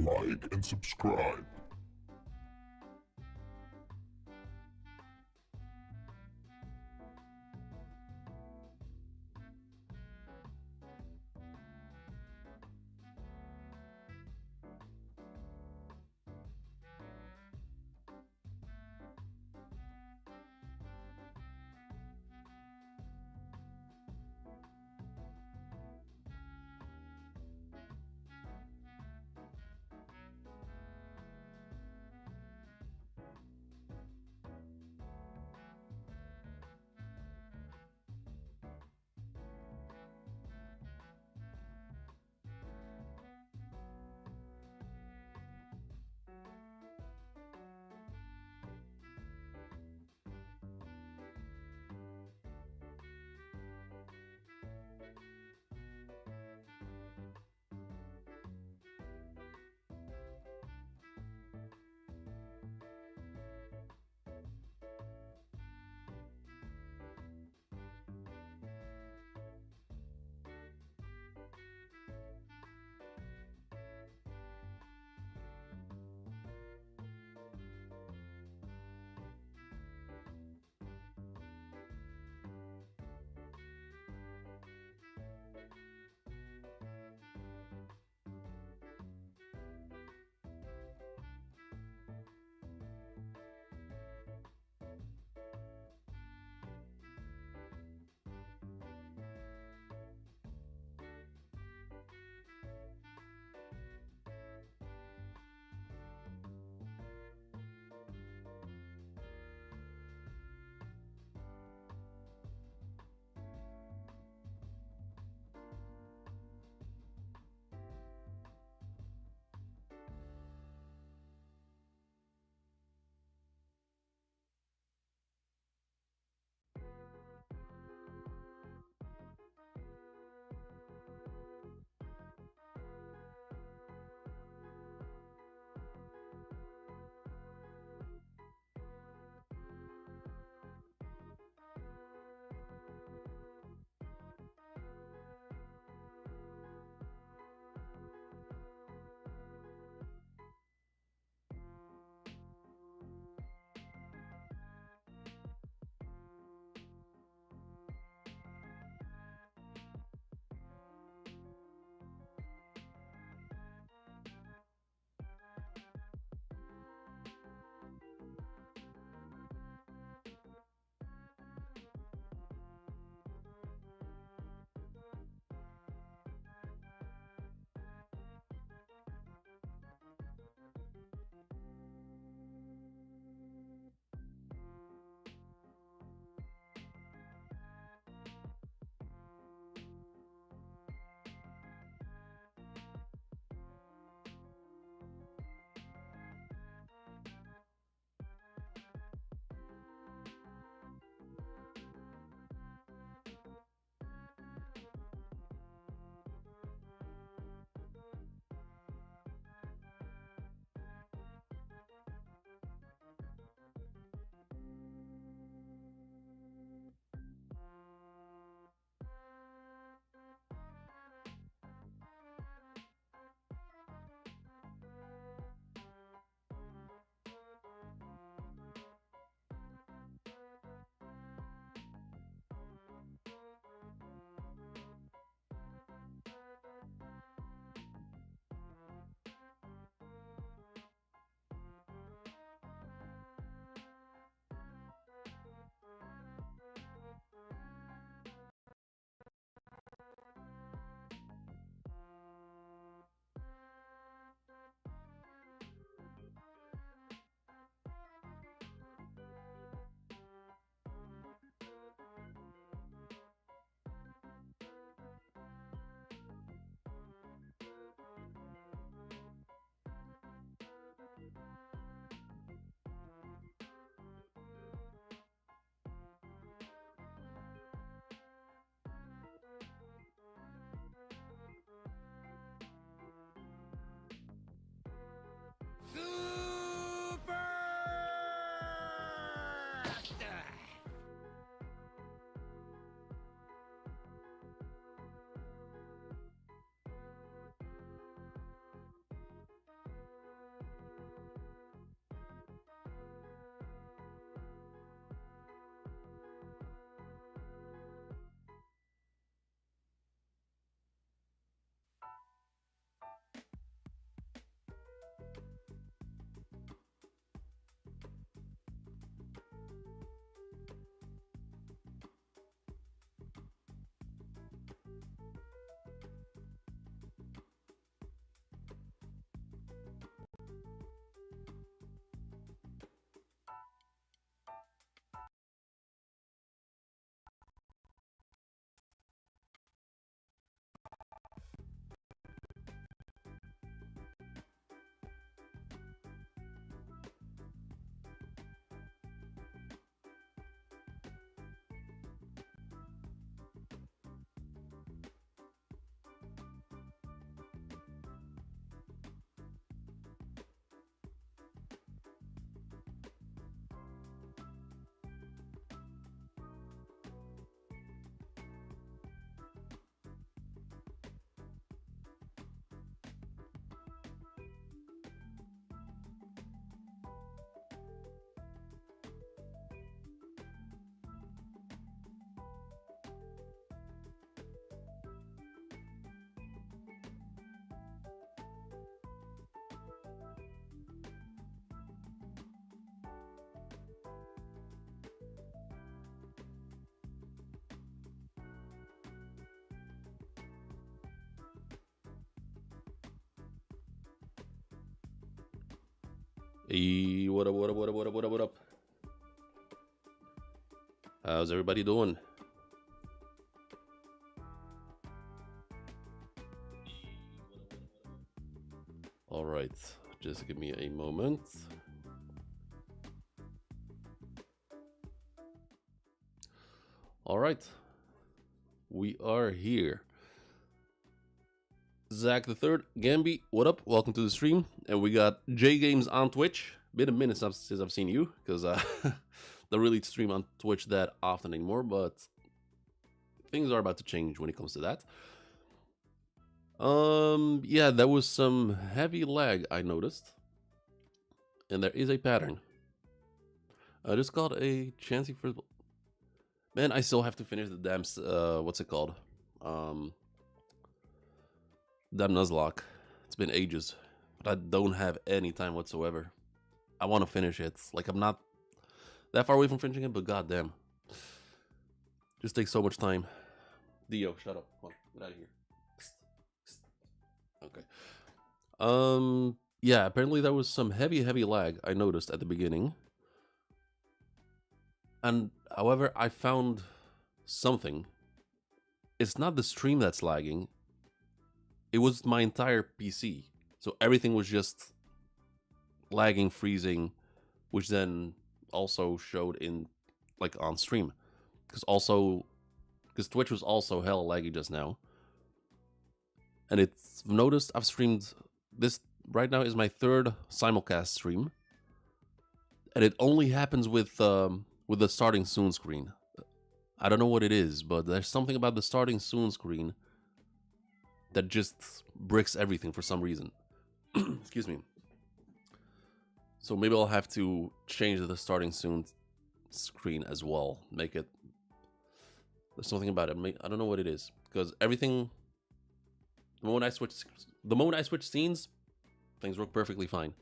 like, and subscribe. Hey, what up, what up, what up, what up, what up, what up? How's everybody doing? All right, just give me a moment. All right, we are here. Zach the Third, Gamby, what up? Welcome to the stream. And we got J Games on Twitch. Been a minute since I've seen you, because don't really stream on Twitch that often anymore, but things are about to change when it comes to that. Yeah, there was some heavy lag I noticed, and there is a pattern. I just got a chancy for. Man, I still have to finish the damn what's it called? Damn Nuzlocke. It's been ages, but I don't have any time whatsoever. I want to finish it. Like, I'm not that far away from finishing it, but goddamn, just takes so much time. Dio, shut up. Come on, get out of here. Okay. Yeah, apparently there was some heavy lag I noticed at the beginning. And however, I found something. It's not the stream that's lagging. It was my entire PC. So everything was just lagging, freezing, which then also showed in, like, on stream. Because Twitch was also hell laggy just now. And it's noticed I've streamed this right now is my third simulcast stream. And it only happens with the starting soon screen. I don't know what it is, but there's something about the starting soon screen that just bricks everything for some reason. Excuse me. So maybe I'll have to change the starting soon screen as well. Make it. There's something about it. I don't know what it is, because everything. The moment I switch scenes, things work perfectly fine.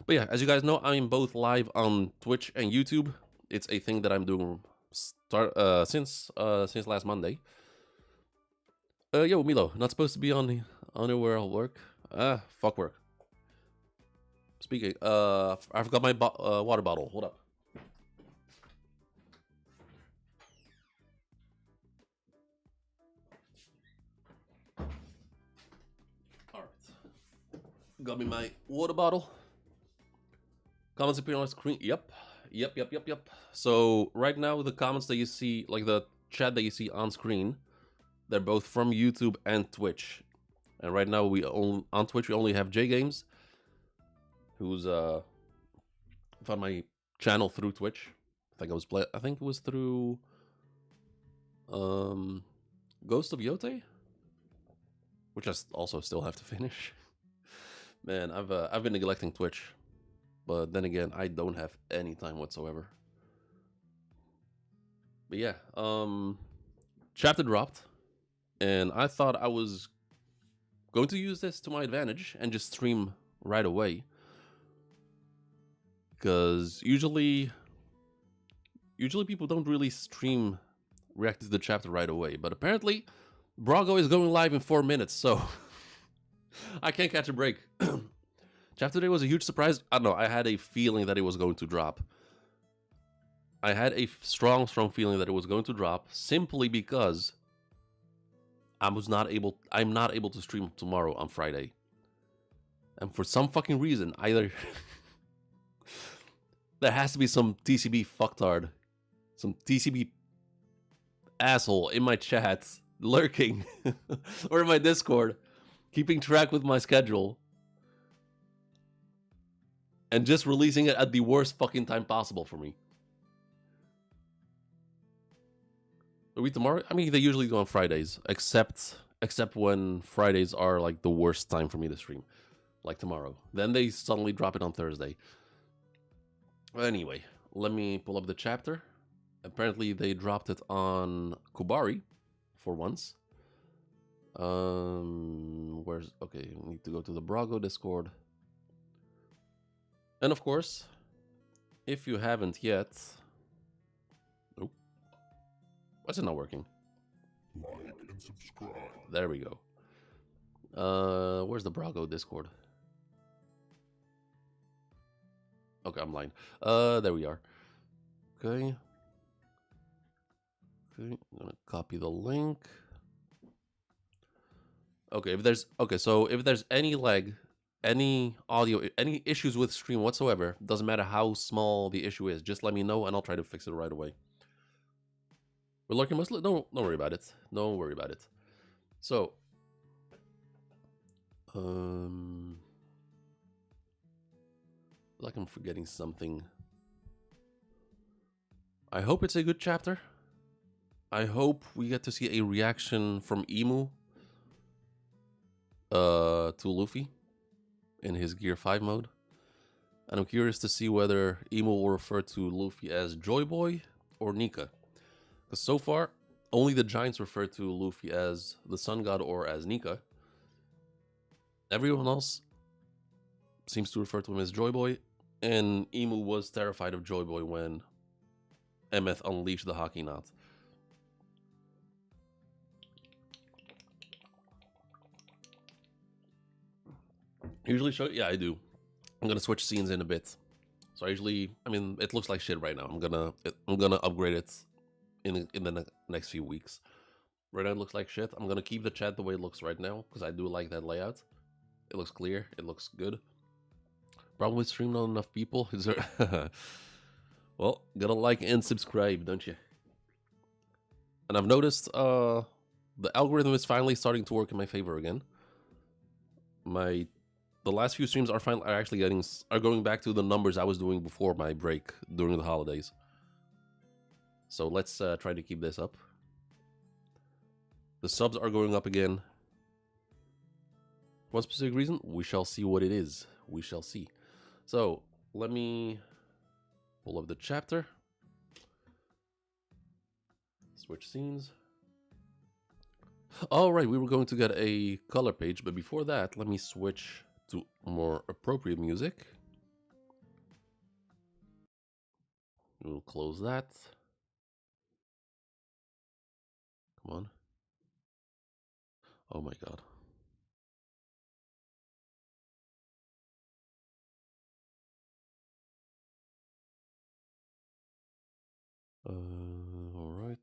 But yeah, as you guys know, I'm both live on Twitch and YouTube. It's a thing that I'm doing since last Monday. Yo, Milo, not supposed to be on where I'll work. Fuck work. Speaking, I forgot my water bottle. Hold up. All right. Got me my water bottle. Comments appear on the screen. Yep. So right now, the comments that you see, like the chat that you see on screen, they're both from YouTube and Twitch. And right now, on Twitch we only have J Games, who's found my channel through Twitch. I think it was through Ghost of Yote, which I also still have to finish. Man, I've been neglecting Twitch, but then again, I don't have any time whatsoever. But yeah, chapter dropped, and I thought I was going to use this to my advantage and just stream right away, because usually people don't really stream react to the chapter right away, but apparently Brago is going live in 4 minutes, so I can't catch a break. Chapter today was a huge surprise. I don't know, I had a feeling that it was going to drop. I had a strong feeling that it was going to drop, simply because I'm not able to stream tomorrow on Friday. And for some fucking reason, either there has to be some TCB fucktard, some TCB asshole in my chat lurking or in my Discord, keeping track with my schedule and just releasing it at the worst fucking time possible for me. Are we tomorrow? I mean, they usually do on Fridays, except when Fridays are like the worst time for me to stream, like tomorrow. Then they suddenly drop it on Thursday. Anyway, let me pull up the chapter. Apparently, they dropped it on Kubari for once. Where's... Okay, we need to go to the Brago Discord. And of course, if you haven't yet... Nope. Why is it not working? Like and subscribe. There we go. Where's the Brago Discord? Okay, I'm blind. There we are. Okay. Okay, I'm gonna copy the link. Okay, so if there's any lag, any audio, any issues with stream whatsoever, doesn't matter how small the issue is, just let me know and I'll try to fix it right away. We're lurking mostly. Don't worry about it. Don't worry about it. So, like I'm forgetting something. I hope it's a good chapter. I hope we get to see a reaction from Emu to Luffy in his Gear 5 mode. And I'm curious to see whether Emu will refer to Luffy as Joy Boy or Nika. Because so far, only the Giants refer to Luffy as the Sun God or as Nika. Everyone else seems to refer to him as Joy Boy. And Emu was terrified of Joy Boy when Emeth unleashed the Haki Knot. Usually show, yeah, I do. I'm gonna switch scenes in a bit. So I usually, I mean, it looks like shit right now. I'm gonna upgrade it in the next few weeks. Right now it looks like shit. I'm gonna keep the chat the way it looks right now because I do like that layout. It looks clear. It looks good. Probably stream not enough people. Is there? Well, gotta like and subscribe, don't you? And I've noticed the algorithm is finally starting to work in my favor again. The last few streams are going back to the numbers I was doing before my break during the holidays. So let's try to keep this up. The subs are going up again. One specific reason, we shall see what it is. We shall see. So let me pull up the chapter. Switch scenes. All right, we were going to get a color page, but before that, let me switch to more appropriate music. We'll close that. Come on. Oh my god. All right.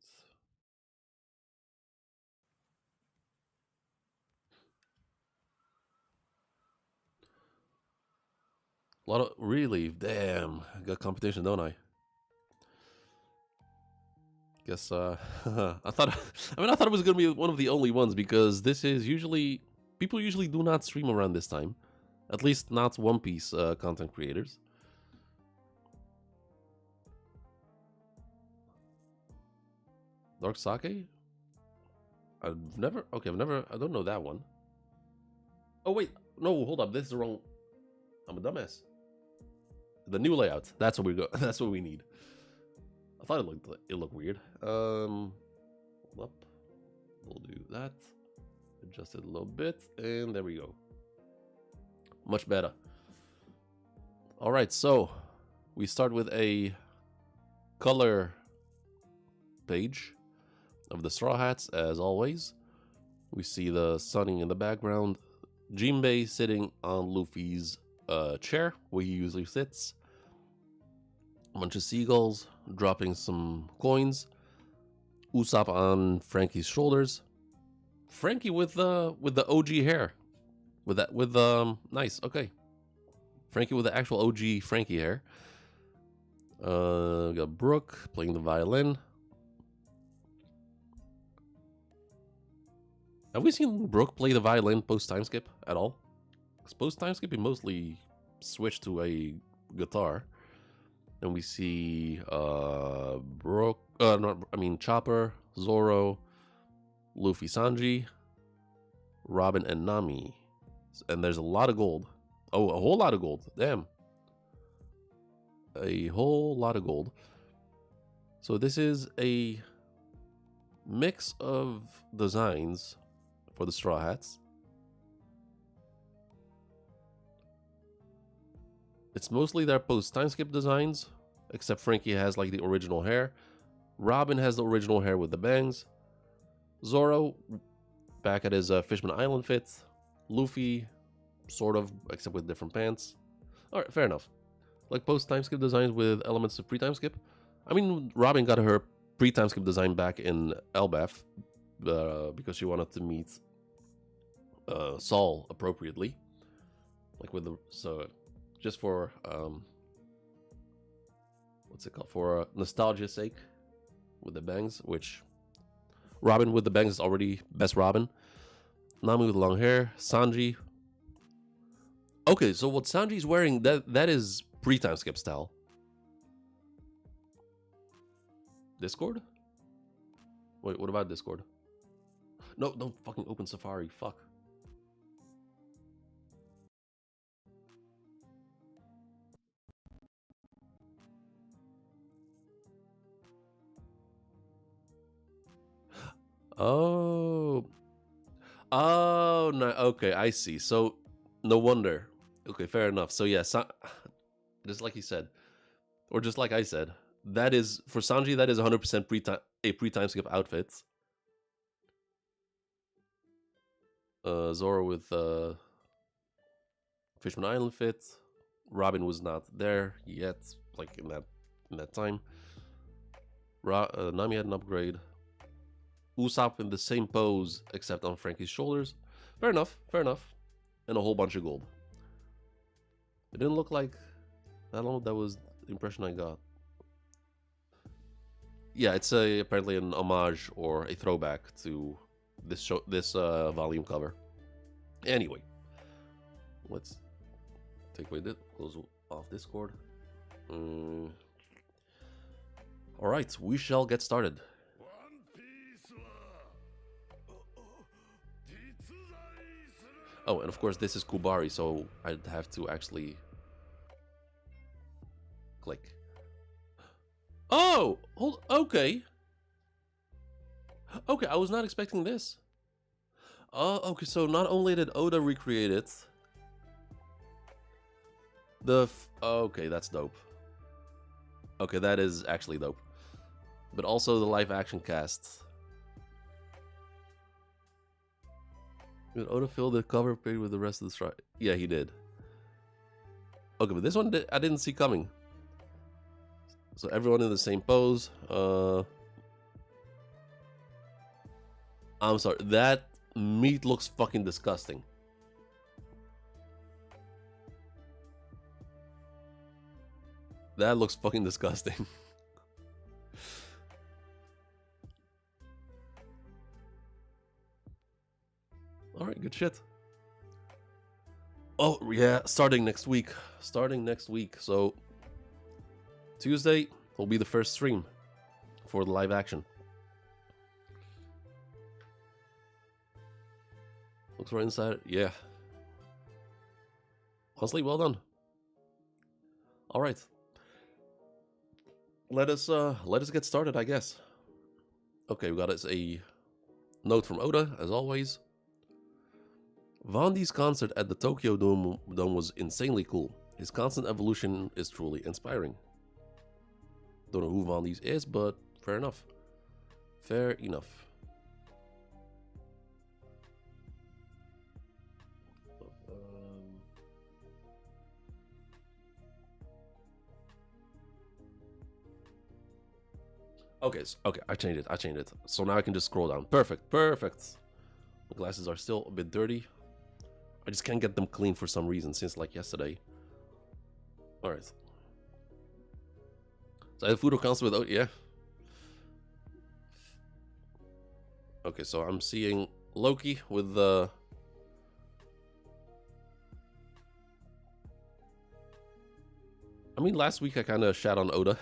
A lot of really, damn, I got competition, don't I? Guess I thought it was gonna be one of the only ones because this is usually people usually do not stream around this time, at least not One Piece content creators. Dark Sake? I don't know that one. Oh wait, no, hold up, this is the wrong. I'm a dumbass. The new layout. That's what we go. That's what we need. I thought it looked weird. Hold up. We'll do that. Adjust it a little bit, and there we go. Much better. All right, so we start with a color page of the Straw Hats, as always. We see the sunning in the background. Jinbei sitting on Luffy's chair where he usually sits. A bunch of seagulls dropping some coins. Usopp on Frankie's shoulders. Frankie with the OG hair. Nice, okay. Frankie with the actual OG Frankie hair. We got Brooke playing the violin. Have we seen Brooke play the violin post time skip at all? Because post time skip he mostly switched to a guitar. And we see Chopper, Zoro, Luffy, Sanji, Robin, and Nami. And there's a lot of gold. Oh, a whole lot of gold. Damn. A whole lot of gold. So this is a mix of designs for the Straw Hats. It's mostly their post-time skip designs, except Frankie has like the original hair. Robin has the original hair with the bangs. Zoro, back at his Fishman Island fit. Luffy, sort of, except with different pants. Alright, fair enough. like post time skip designs with elements of pre-time skip. I mean, Robin got her pre-time skip design back in elbaf because she wanted to meet Saul appropriately, like with the just for what's it called, for nostalgia's sake, with the bangs, which Robin with the bangs is already best Robin. Nami with long hair, Sanji. Okay, so what Sanji's wearing, that is pre-time skip style. Discord? Wait, what about Discord? No, don't fucking open Safari, fuck. Oh. Oh, no. Okay, I see. So, no wonder. Okay, fair enough. So, yeah, just like he said, or just like I said, that is, for Sanji, that is 100% a pre-time skip outfit. Zoro with Fishman Island fit. Robin was not there yet, like in that time. Nami had an upgrade. Usopp in the same pose, except on Frankie's shoulders. Fair enough, fair enough. And a whole bunch of gold. It didn't look like... I don't know, that was the impression I got. Yeah, it's apparently an homage or a throwback to this volume cover. Anyway, let's take away this, close off Discord. Alright, we shall get started. Oh, and of course this is Kubari, so I'd have to actually click. Oh, okay. Okay, I was not expecting this. Oh, okay, so not only did Oda recreate it, okay, that's dope. Okay, that is actually dope. But also the live action cast. Did Oda fill the cover page with the rest of the strike? Yeah, he did. Okay, but this one I didn't see coming. So everyone in the same pose. I'm sorry, that meat looks fucking disgusting. That looks fucking disgusting. Alright, good shit. Oh, yeah, starting next week. So, Tuesday will be the first stream for the live action. Looks right inside it. Yeah. Honestly, well done. Alright. Let us get started, I guess. Okay, we got us a note from Oda, as always. Vandi's concert at the Tokyo Dome was insanely cool. His constant evolution is truly inspiring. Don't know who Vandi's is, but fair enough. Fair enough. Okay, I changed it. So now I can just scroll down. Perfect. The glasses are still a bit dirty. I just can't get them clean for some reason since like yesterday. Alright. So I have Fudo Council with... yeah. Okay, so I'm seeing Loki with the... I mean, last week I kind of shat on Oda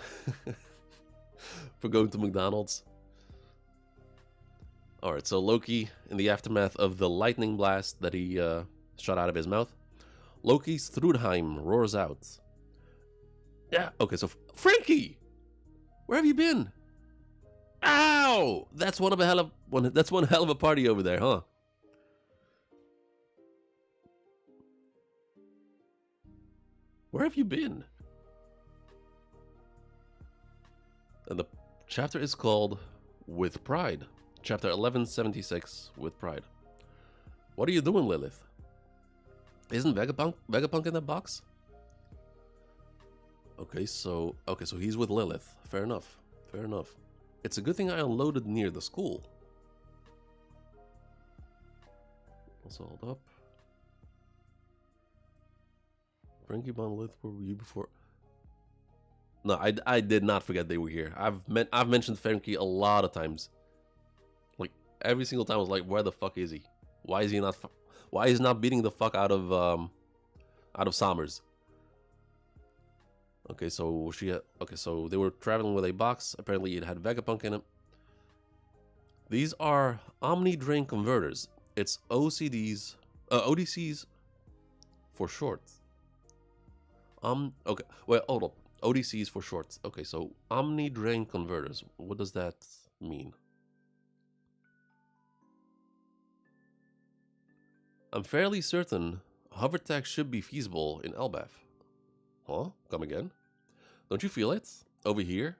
for going to McDonald's. Alright, so Loki, in the aftermath of the lightning blast that he shot out of his mouth, Loki's Thrudheim roars out. Yeah, okay, so Frankie! Where have you been? Ow! That's one hell of a party over there, huh? Where have you been? And the chapter is called With Pride. Chapter 1176, With Pride. What are you doing, Lilith? Isn't Vegapunk in that box? Okay, so he's with Lilith. Fair enough. Fair enough. It's a good thing I unloaded near the school. Also, hold up. Frankie Bon Lilith, where were you before? No, I did not forget they were here. I've mentioned Frankie a lot of times. Like every single time I was like, where the fuck is he? Why is he not beating the fuck out of Sommers? Okay, so so they were traveling with a box. Apparently it had Vegapunk in it. These are Omni Drain Converters. It's ODCs for short. Okay, well, hold up. ODCs for short. Okay, so Omni Drain Converters. What does that mean? I'm fairly certain hover tech should be feasible in elbaf. Huh? Come again? Don't you feel it? Over here?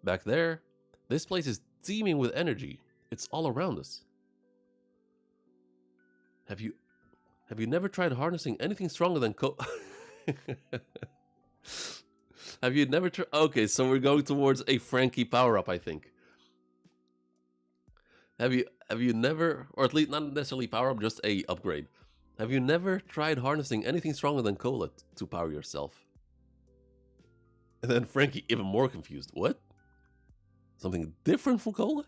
Back there? This place is teeming with energy. It's all around us. Have you never tried harnessing anything stronger than Have you never tried? Okay, so we're going towards a Frankie power-up, I think. Have you never, or at least not necessarily power-up, just a upgrade. Have you never tried harnessing anything stronger than cola to power yourself? And then Frankie, even more confused. What? Something different from cola?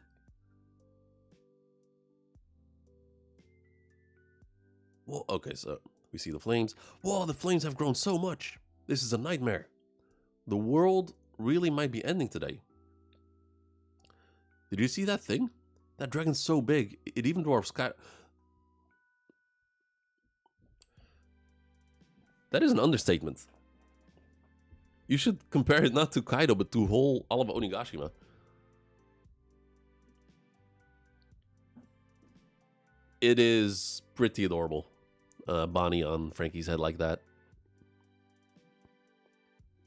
Whoa, okay, so we see the flames. Whoa, the flames have grown so much. This is a nightmare. The world really might be ending today. Did you see that thing? That dragon's so big, it even dwarfs Kaido. That is an understatement. You should compare it not to Kaido, but to all of Onigashima. It is pretty adorable. Bonnie on Frankie's head like that.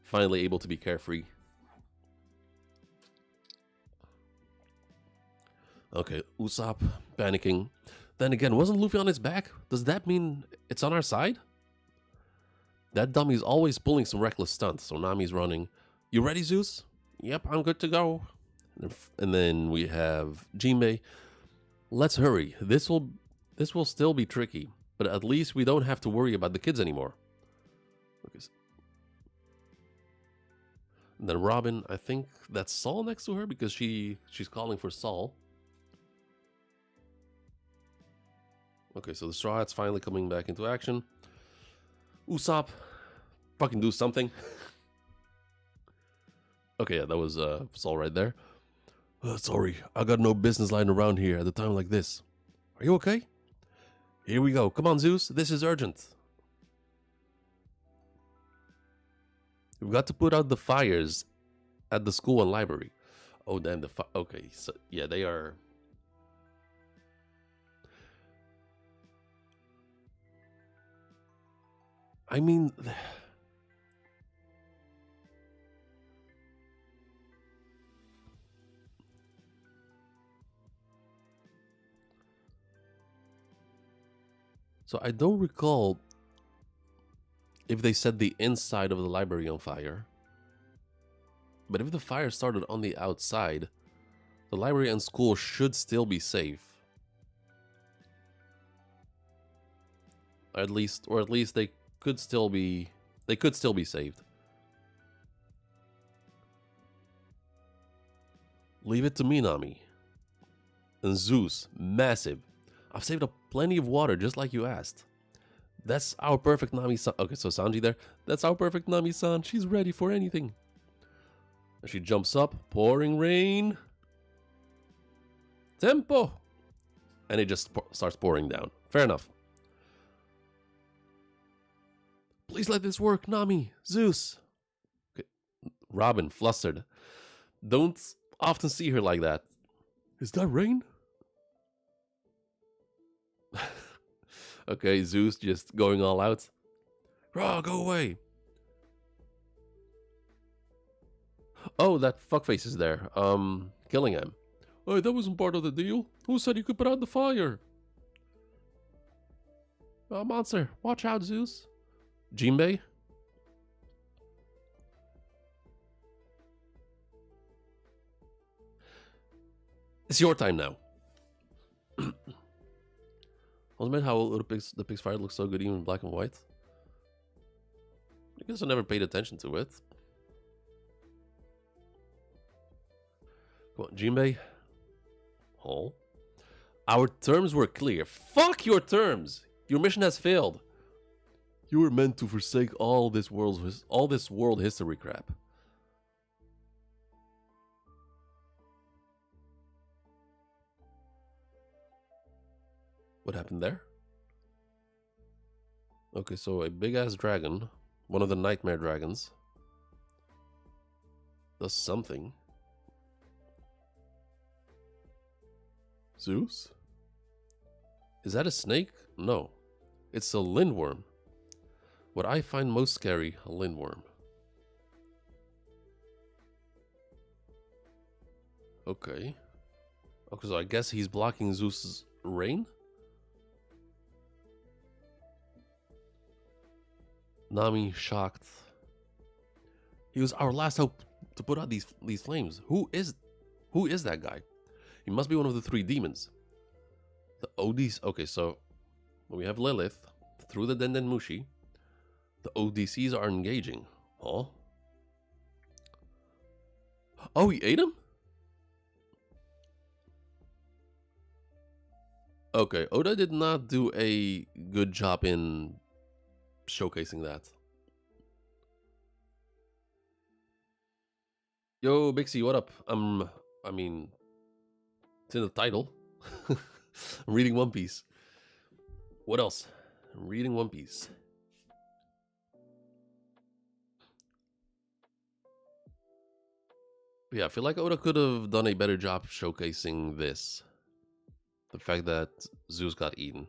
Finally able to be carefree. Okay, Usopp panicking. Then again, wasn't Luffy on his back? Does that mean it's on our side? That dummy's always pulling some reckless stunts, so Nami's running. You ready, Zeus? Yep, I'm good to go. And then we have Jinbei. Let's hurry. This will still be tricky, but at least we don't have to worry about the kids anymore. And then Robin, I think that's Saul next to her because she's calling for Saul. Okay, so the Straw Hat's finally coming back into action. Usopp, fucking do something. Okay, yeah, that was Saul right there. Sorry, I got no business lying around here at a time like this. Are you okay? Here we go. Come on, Zeus. This is urgent. We've got to put out the fires at the school and library. Oh, damn. Okay, so yeah, they are... I mean... So I don't recall if they set the inside of the library on fire. But if the fire started on the outside, the library and school should still be safe. Or at least they could still be saved. Leave it to me, Nami. And Zeus, massive. I've saved up plenty of water, just like you asked. That's our perfect Nami-san. Okay, so Sanji there. That's our perfect Nami-san. She's ready for anything. And she jumps up, pouring rain. Tempo! And it just starts pouring down. Fair enough. Please let this work, Nami. Zeus. Okay. Robin, flustered. Don't often see her like that. Is that rain? Okay, Zeus just going all out. Raw, go away. Oh, that fuckface is there. Killing him. Oh, that wasn't part of the deal. Who said you could put out the fire? Oh, monster. Watch out, Zeus. Jinbei. It's your time now. I was mad how the pig's fire looks so good even in black and white. I guess I never paid attention to it. Come on, Jinbei. Oh. Our terms were clear. Fuck your terms! Your mission has failed. You were meant to forsake all this world history crap. What happened there? Okay, so a big-ass dragon, one of the nightmare dragons, does something. Zeus? Is that a snake? No. It's a lindworm. What I find most scary, a lindworm. Okay. Okay, so I guess he's blocking Zeus's rain? Nami shocked. He was our last hope to put out these flames. Who is that guy? He must be one of the 3 demons. The ODs. Okay, so we have Lilith through the Denden Mushi. The ODCs are engaging. Huh? Oh, he ate him? Okay, Oda did not do a good job in showcasing that. Yo, Bixie, what up? I mean, it's in the title. I'm reading One Piece. What else? I'm reading One Piece. Yeah, I feel like Oda could have done a better job showcasing this. The fact that Zeus got eaten.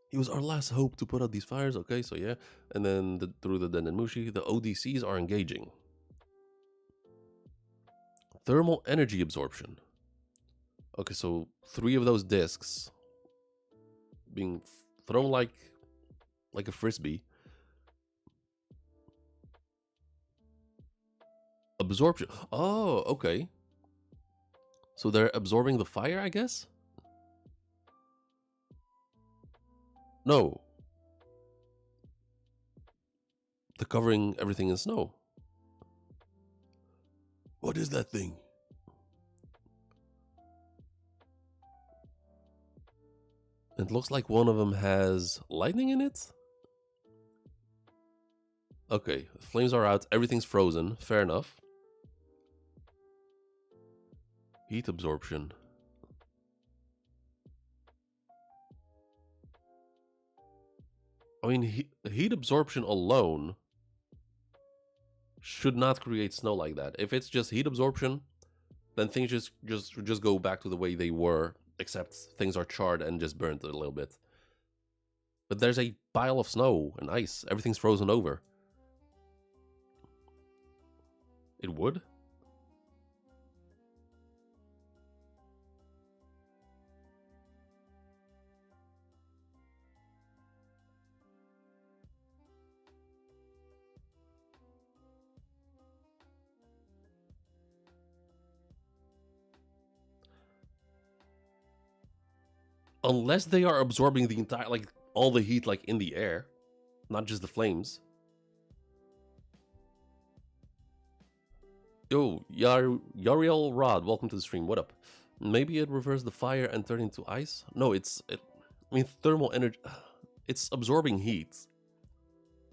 He was our last hope to put out these fires. Okay, so yeah. And then through the Denden Mushi, the ODCs are engaging. Thermal energy absorption. Okay, so 3 of those discs being thrown like a frisbee. Absorption. Oh, okay. So they're absorbing the fire, I guess? No. They're covering everything in snow. What is that thing? It looks like one of them has lightning in it. Okay, the flames are out. Everything's frozen. Fair enough. Heat absorption. I mean, heat absorption alone should not create snow like that. If it's just heat absorption, then things just go back to the way they were, except things are charred and just burnt a little bit. But there's a pile of snow and ice. Everything's frozen over. It would? Unless they are absorbing the entire, like, all the heat, like, in the air. Not just the flames. Yo, Yariel Rod, welcome to the stream. What up? Maybe it reversed the fire and turned into ice? No, I mean, thermal energy. It's absorbing heat.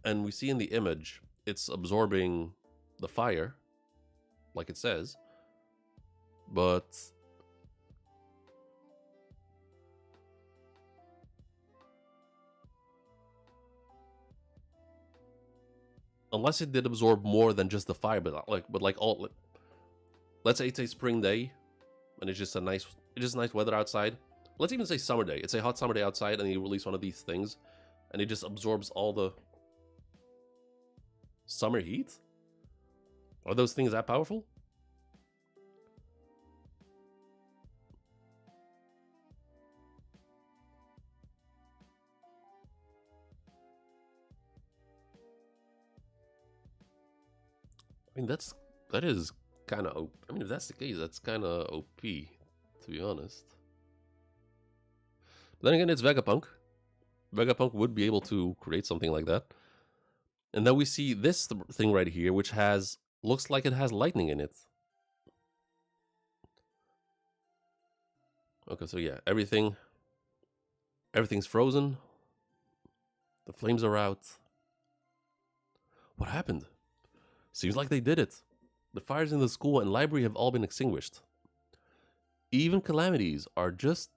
And we see in the image, it's absorbing the fire. Like it says. But unless it did absorb more than just the fire, but all. Let's say it's a spring day, and it's just nice weather outside. Let's even say summer day. It's a hot summer day outside, and you release one of these things, and it just absorbs all the summer heat. Are those things that powerful? I mean, that is kind of. I mean, if that's the case, that's kind of OP, to be honest. But then again, it's Vegapunk. Vegapunk would be able to create something like that. And then we see this thing right here, which looks like it has lightning in it. Okay, so yeah, everything's frozen. The flames are out. What happened? Seems like they did it. The fires in the school and library have all been extinguished. Even calamities are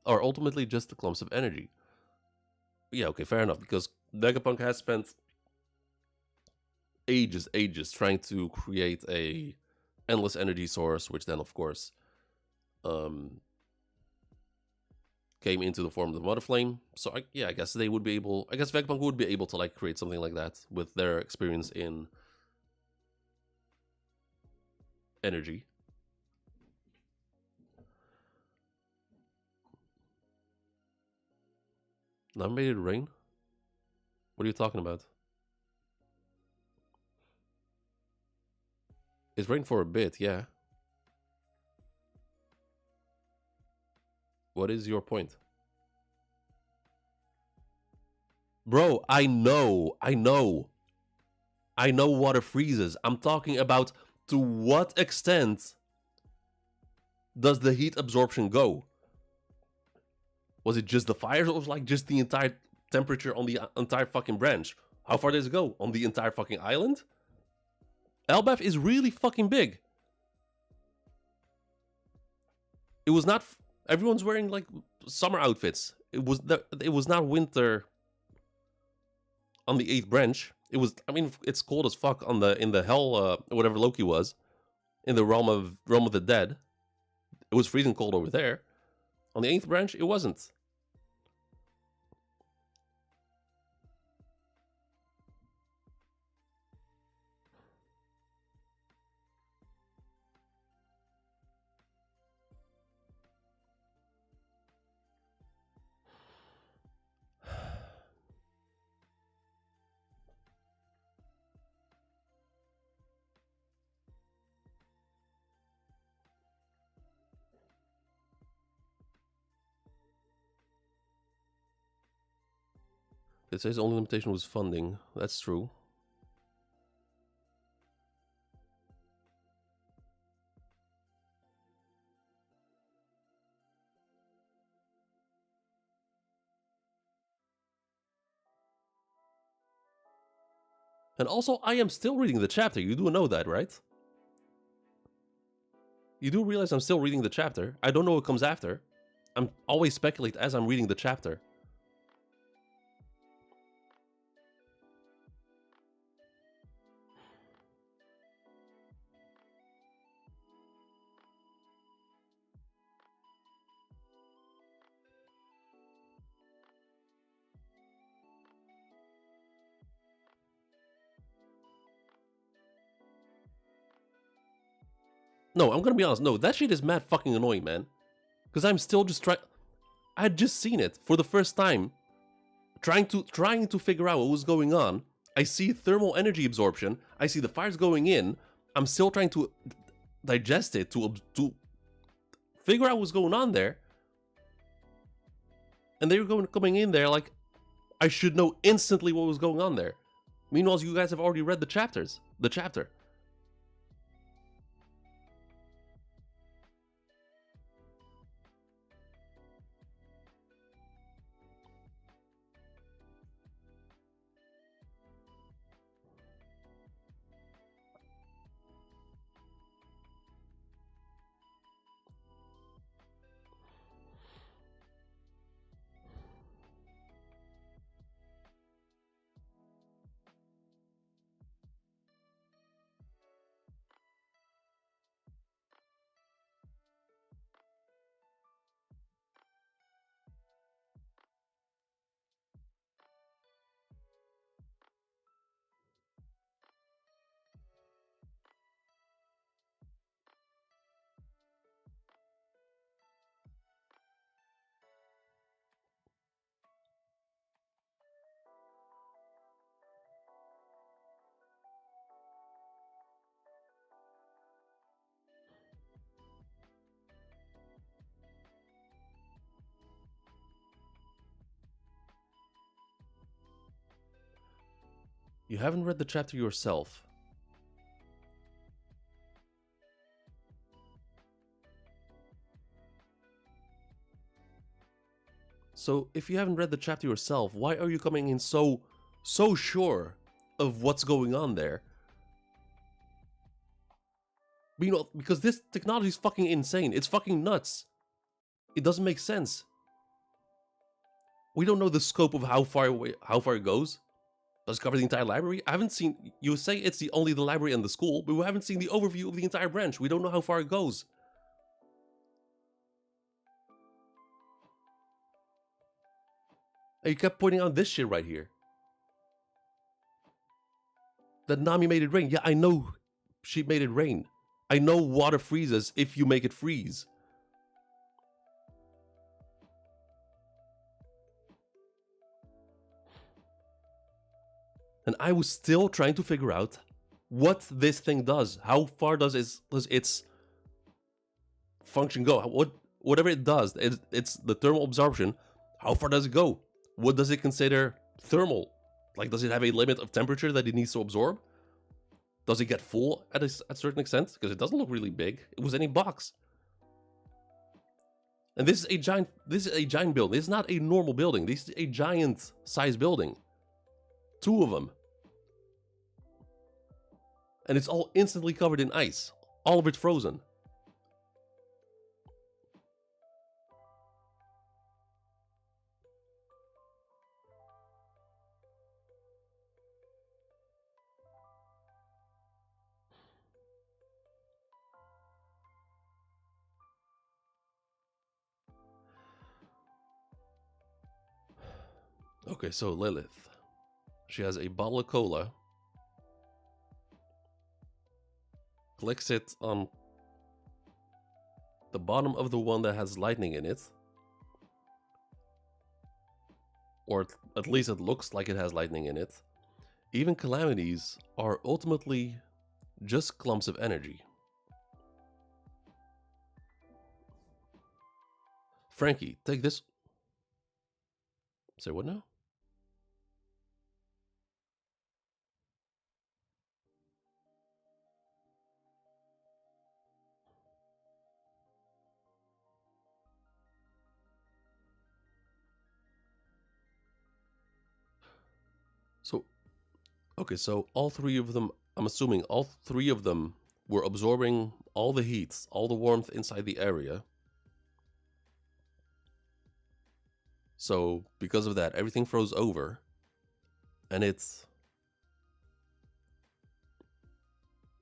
ultimately just the clumps of energy. Yeah, okay, fair enough, because Vegapunk has spent ages trying to create a endless energy source, which then of course came into the form of the Mother Flame. So I guess they would be able. I guess Vegapunk would be able to like create something like that with their experience in energy. Now made it rain? What are you talking about? It's rained for a bit, yeah. What is your point? Bro, I know water freezes. I'm talking about to what extent does the heat absorption go? Was it just the fires, or was like just the entire temperature on the entire fucking branch? How far does it go? On the entire fucking island? Elbaf is really fucking big. It was not. Everyone's wearing like summer outfits. It was not winter on the 8th branch. It was. I mean, it's cold as fuck in the hell whatever Loki was, in the realm of the dead. It was freezing cold over there. On the 8th branch, it wasn't. It says only limitation was funding. That's true. And also, I am still reading the chapter. You do know that, right? You do realize I'm still reading the chapter. I don't know what comes after. I'm always speculate as I'm reading the chapter. No, I'm gonna be honest. No, that shit is mad fucking annoying, man. Because I'm still just trying. I had just seen it for the first time, trying to figure out what was going on. I see thermal energy absorption. I see the fires going in. I'm still trying to digest it to figure out what's going on there. And they were coming in there like I should know instantly what was going on there. Meanwhile, you guys have already read the chapter. You haven't read the chapter yourself. So, if you haven't read the chapter yourself, why are you coming in so sure of what's going on there? But, you know, because this technology is fucking insane. It's fucking nuts. It doesn't make sense. We don't know the scope of how far it goes. Does it cover the entire library? I haven't seen... You say it's only the library and the school, but we haven't seen the overview of the entire branch. We don't know how far it goes. And you kept pointing out this shit right here. That Nami made it rain. Yeah, I know she made it rain. I know water freezes if you make it freeze. And I was still trying to figure out what this thing does. How far does its function go? Whatever it does, it's the thermal absorption. How far does it go? What does it consider thermal? Like, does it have a limit of temperature that it needs to absorb? Does it get full at a certain extent? Because it doesn't look really big. It was in a box. And this is a giant building. This is not a normal building. This is a giant size building. 2 of them. And it's all instantly covered in ice. All of it frozen. Okay, so Lilith. She has a bottle of cola. Clicks it on the bottom of the one that has lightning in it. Or at least it looks like it has lightning in it. Even calamities are ultimately just clumps of energy. Frankie, take this. Say what now? So, okay, so all 3 of them, I'm assuming all 3 of them were absorbing all the heat, all the warmth inside the area. So, because of that, everything froze over. And it's...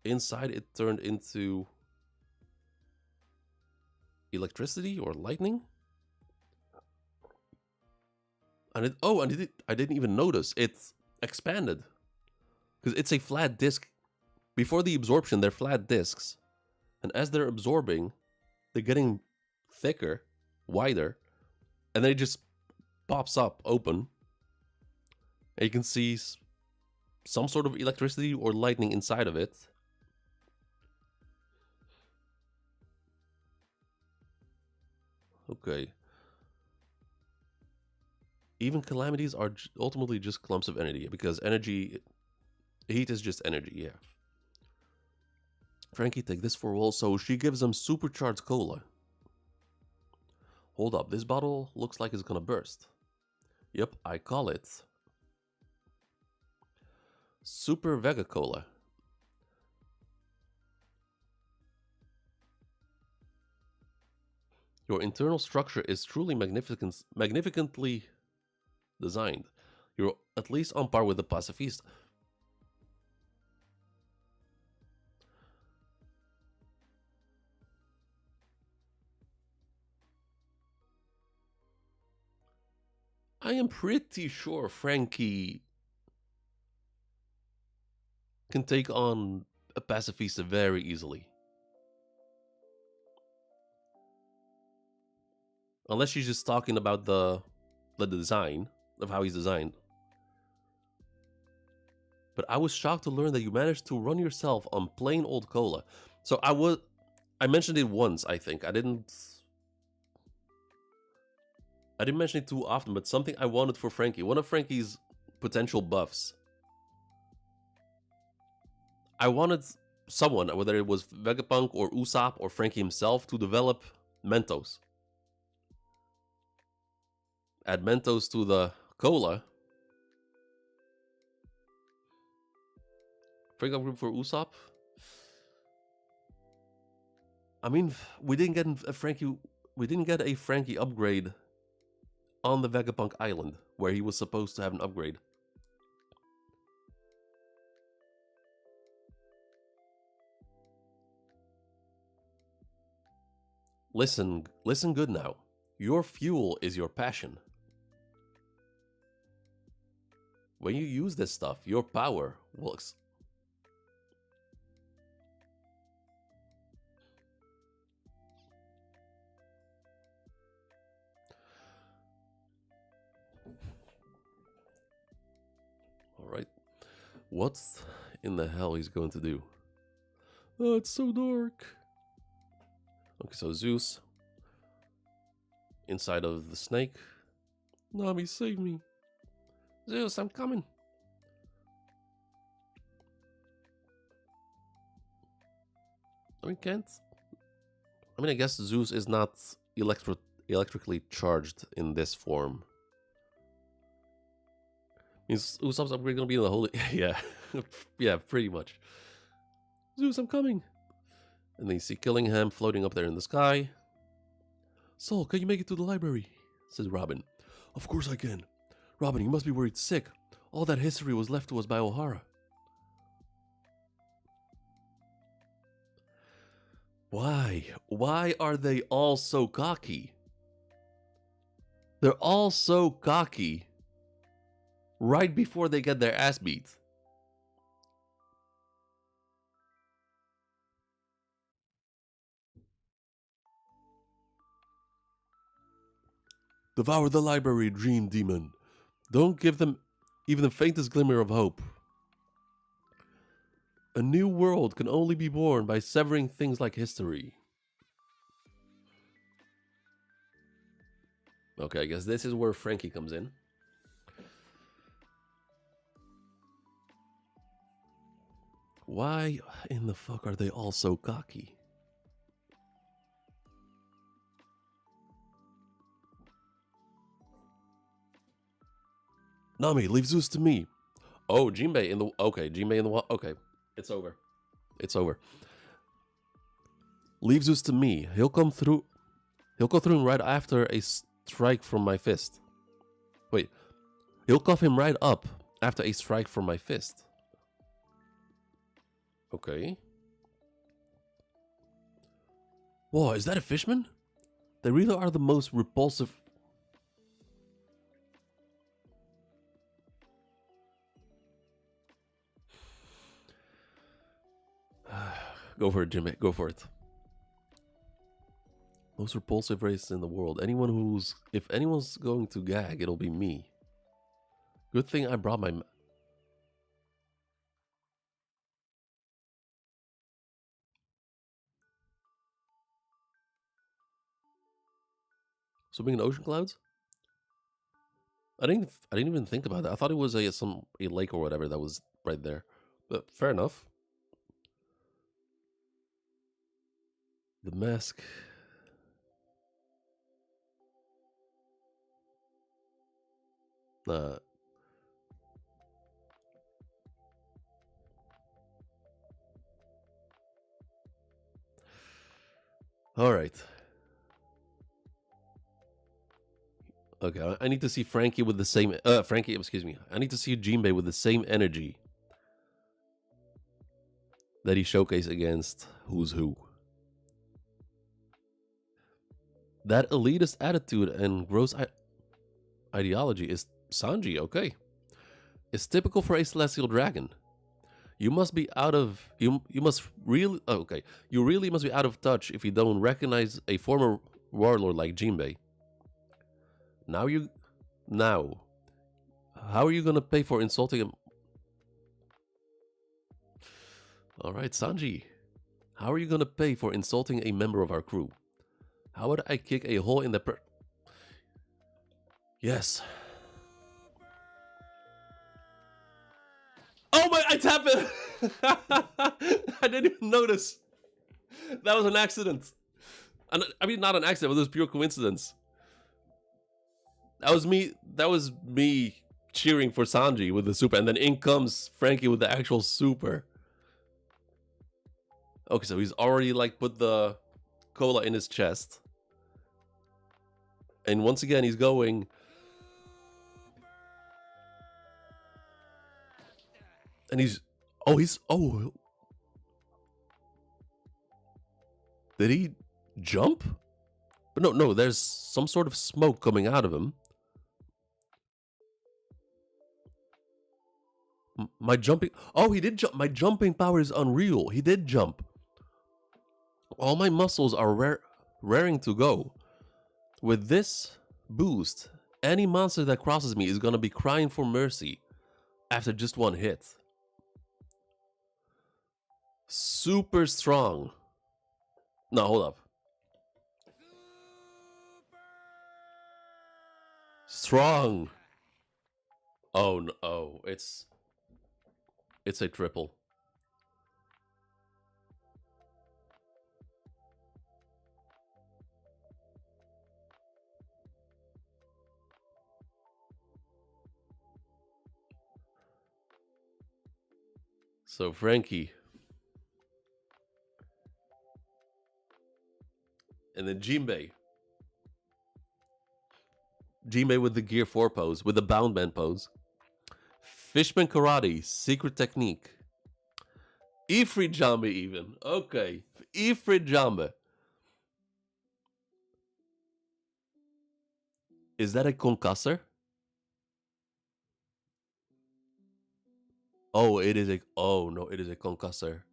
Inside, it turned into... electricity or lightning? And it... Oh, and I didn't even notice. It's expanded. Because it's a flat disk. Before the absorption, they're flat disks. And as they're absorbing, they're getting thicker, wider. And then it just pops up open. And you can see some sort of electricity or lightning inside of it. Okay. Even calamities are ultimately just clumps of energy, because energy, heat is just energy, yeah. Frankie, take this for a while. So she gives them supercharged cola. Hold up, this bottle looks like it's gonna burst. Yep, I call it Super Vega Cola. Your internal structure is truly magnificently designed. You're at least on par with the pacifist. I am pretty sure Frankie can take on a pacifista very easily. Unless she's just talking about the design of how he's designed. But I was shocked to learn that you managed to run yourself on plain old cola. So I mentioned it once, I think. I didn't mention it too often, but something I wanted for Frankie. One of Frankie's potential buffs I wanted someone, whether it was Vegapunk or Usopp or Frankie himself, to develop Mentos. Add Mentos to the cola. Break up group for Usopp. I mean, we didn't get a Frankie. We didn't get a Frankie upgrade on the Vegapunk Island, where he was supposed to have an upgrade. Listen good now. Your fuel is your passion. When you use this stuff, your power works. Alright. What in the hell he's going to do? Oh, it's so dark. Okay, so Zeus. Inside of the snake. Nami, save me. Zeus, I'm coming. We can't. I mean, I guess Zeus is not electrically charged in this form. Means Usopp's upgrade gonna be in the holy. Yeah, yeah, pretty much. Zeus, I'm coming. And then you see Killingham floating up there in the sky. Sol, can you make it to the library? Says Robin. Of course I can. Robin, you must be worried sick. All that history was left to us by O'Hara. Why? Why are they all so cocky? They're all so cocky right before they get their ass beat. Devour the library, dream demon. Don't give them even the faintest glimmer of hope. A new world can only be born by severing things like history. Okay, I guess this is where Frankie comes in. Why in the fuck are they all so cocky? Nami, leave Zeus to me. Oh, Jinbei in the... Okay, Jinbei in the... Okay, it's over. It's over. Leave Zeus to me. He'll come through... He'll go through right after a strike from my fist. Wait. He'll cuff him right up after a strike from my fist. Okay. Whoa, is that a fishman? They really are the most repulsive... Go for it, Jimmy. Go for it. Most repulsive race in the world. Anyone who's... If anyone's going to gag, it'll be me. Good thing I brought my... Swimming in ocean clouds? I didn't even think about that. I thought it was a lake or whatever that was right there. But fair enough. The mask. All right. Okay, I need to see Frankie with the same... Frankie, excuse me. I need to see Jinbei with the same energy that he showcased against Who's Who. That elitist attitude and gross ideology is Sanji, okay. It's typical for a celestial dragon. You must be out of... You must really... Oh, okay. You really must be out of touch if you don't recognize a former warlord like Jinbei. Now, how are you gonna pay for insulting him? Alright, Sanji. How are you gonna pay for insulting a member of our crew? How would I kick a hole in the Yes. Oh my, I tap it! I didn't even notice. That was an accident. And I mean, not an accident, but it was pure coincidence. That was me. That was me cheering for Sanji with the super, and then in comes Frankie with the actual super. Okay, so he's already like put the cola in his chest, and once again he's going. And he's did he jump? But no, there's some sort of smoke coming out of him. My jumping, he did jump. My jumping power is unreal. He did jump. All my muscles are raring to go. With this boost, any monster that crosses me is gonna be crying for mercy after just one hit. Super strong. No, hold up. Strong. Oh no, it's a triple. So Frankie. And then Jinbei. Jinbei with the Gear 4 pose, with the Bound Man pose. Fishman Karate, Secret Technique. Ifrit Jambe even. Okay. Ifrit Jambe. Is that a concussor? Oh, it is a... Oh, no, it is a concussor.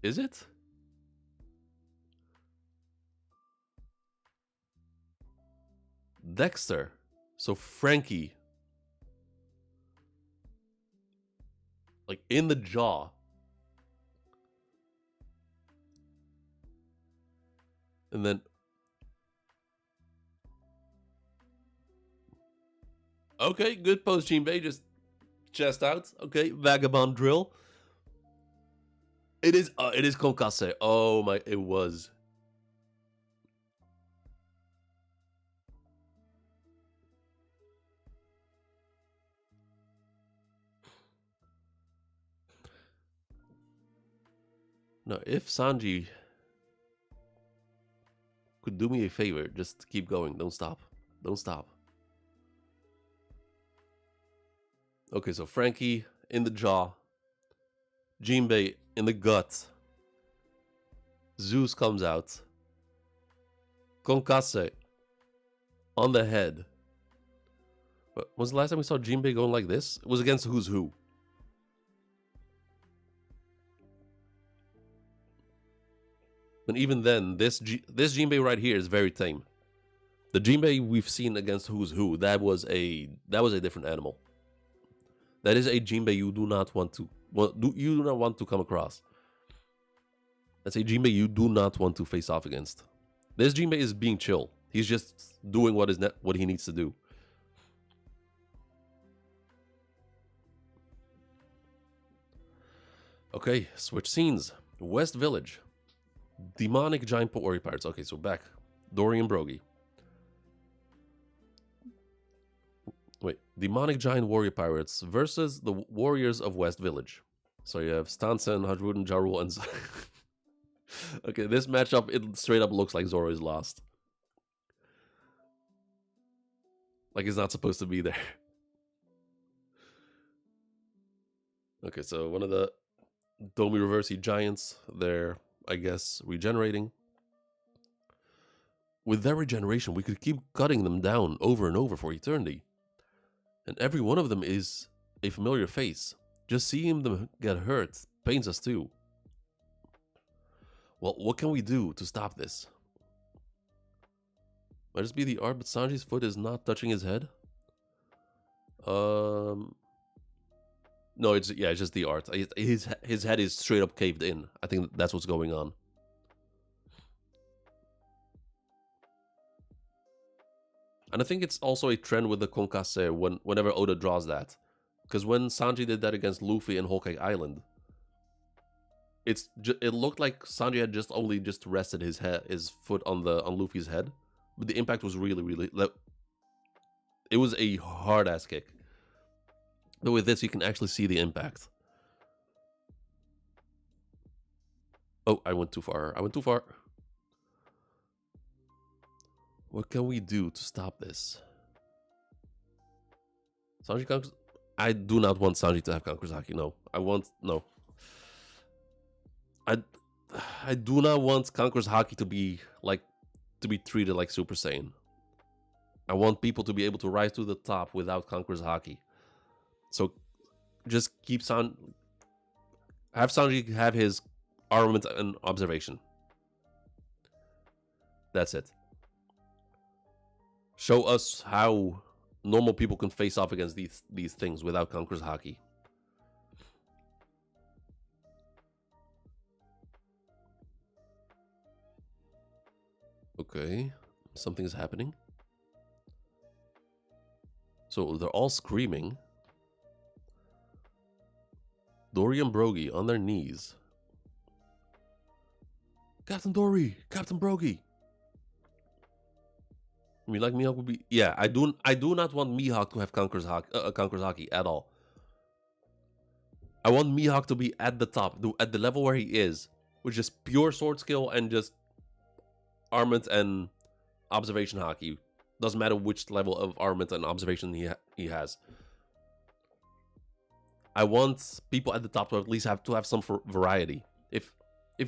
Is it? Dexter. So Frankie. Like in the jaw. And then... Okay, good post, Jinbei. Just chest out. Okay, Vagabond Drill. It is concussor. Oh my, it was. No, if Sanji could do me a favor, just keep going. Don't stop. Don't stop. Okay, so Frankie in the jaw. Jinbei in the gut. Zeus comes out. Concussor on the head. When was the last time we saw Jinbei going like this? It was against Who's Who. And even then, this Jinbei right here is very tame. The Jinbei we've seen against Who's Who, that was a different animal. That is a Jinbei you do not want to come across. That's a Jinbei you do not want to face off against. This Jinbei is being chill. He's just doing what he needs to do. Okay, switch scenes. West Village. Demonic giant warrior pirates. Okay, so back. Dorian Brogy. Wait, demonic giant warrior pirates versus the warriors of West Village. So you have Stansen, Hadruden, Jarul, and... Okay, this matchup, it straight up looks like Zoro is lost. Like he's not supposed to be there. Okay, so one of the Domi Reversi giants, they're, I guess, regenerating. With their regeneration, we could keep cutting them down over and over for eternity. And every one of them is a familiar face. Just seeing them get hurt pains us too. Well, what can we do to stop this? Might just be the art, but Sanji's foot is not touching his head? No, it's just the art. His head is straight up caved in. I think that's what's going on. And I think it's also a trend with the Konkase whenever Oda draws that. Because when Sanji did that against Luffy in Whole Cake Island, it looked like Sanji had only rested his foot on Luffy's head, but the impact was really. It was a hard ass kick. But with this, you can actually see the impact. Oh, I went too far. What can we do to stop this? Sanji conquers. I do not want Sanji to have conquers haki. No, no. I do not want conquers haki to be treated like Super Saiyan. I want people to be able to rise to the top without conquers haki. So just have Sanji have his armament and observation. That's it. Show us how normal people can face off against these things without conquers haki. Okay, something's happening. So they're all screaming. Dory and Brogy on their knees. Captain Dory, Captain Brogy. I mean, like Mihawk would be. Yeah, I do not want Mihawk to have conquers haki at all. I want Mihawk to be at the top, at the level where he is, which is pure sword skill and just armament and observation haki. Doesn't matter which level of armament and observation he has. I want people at the top to at least have some variety. If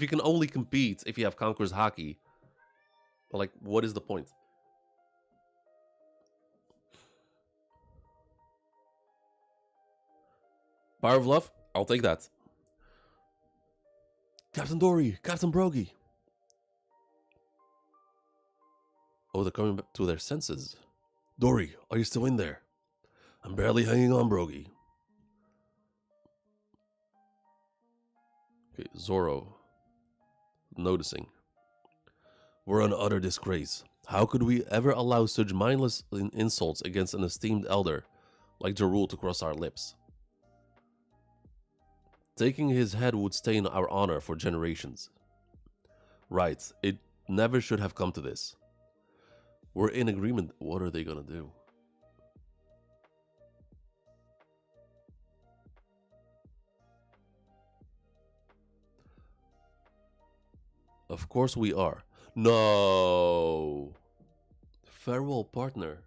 you can only compete if you have conquers haki, like, what is the point? Power of Love? I'll take that. Captain Dory, Captain Brogy. Oh, they're coming back to their senses. Dory, are you still in there? I'm barely hanging on, Brogy. Okay, Zoro. Noticing. We're an utter disgrace. How could we ever allow such mindless insults against an esteemed elder like Jarul to cross our lips? Taking his head would stain our honor for generations. Right, it never should have come to this. We're in agreement. What are they gonna do? Of course we are. No. Farewell, partner.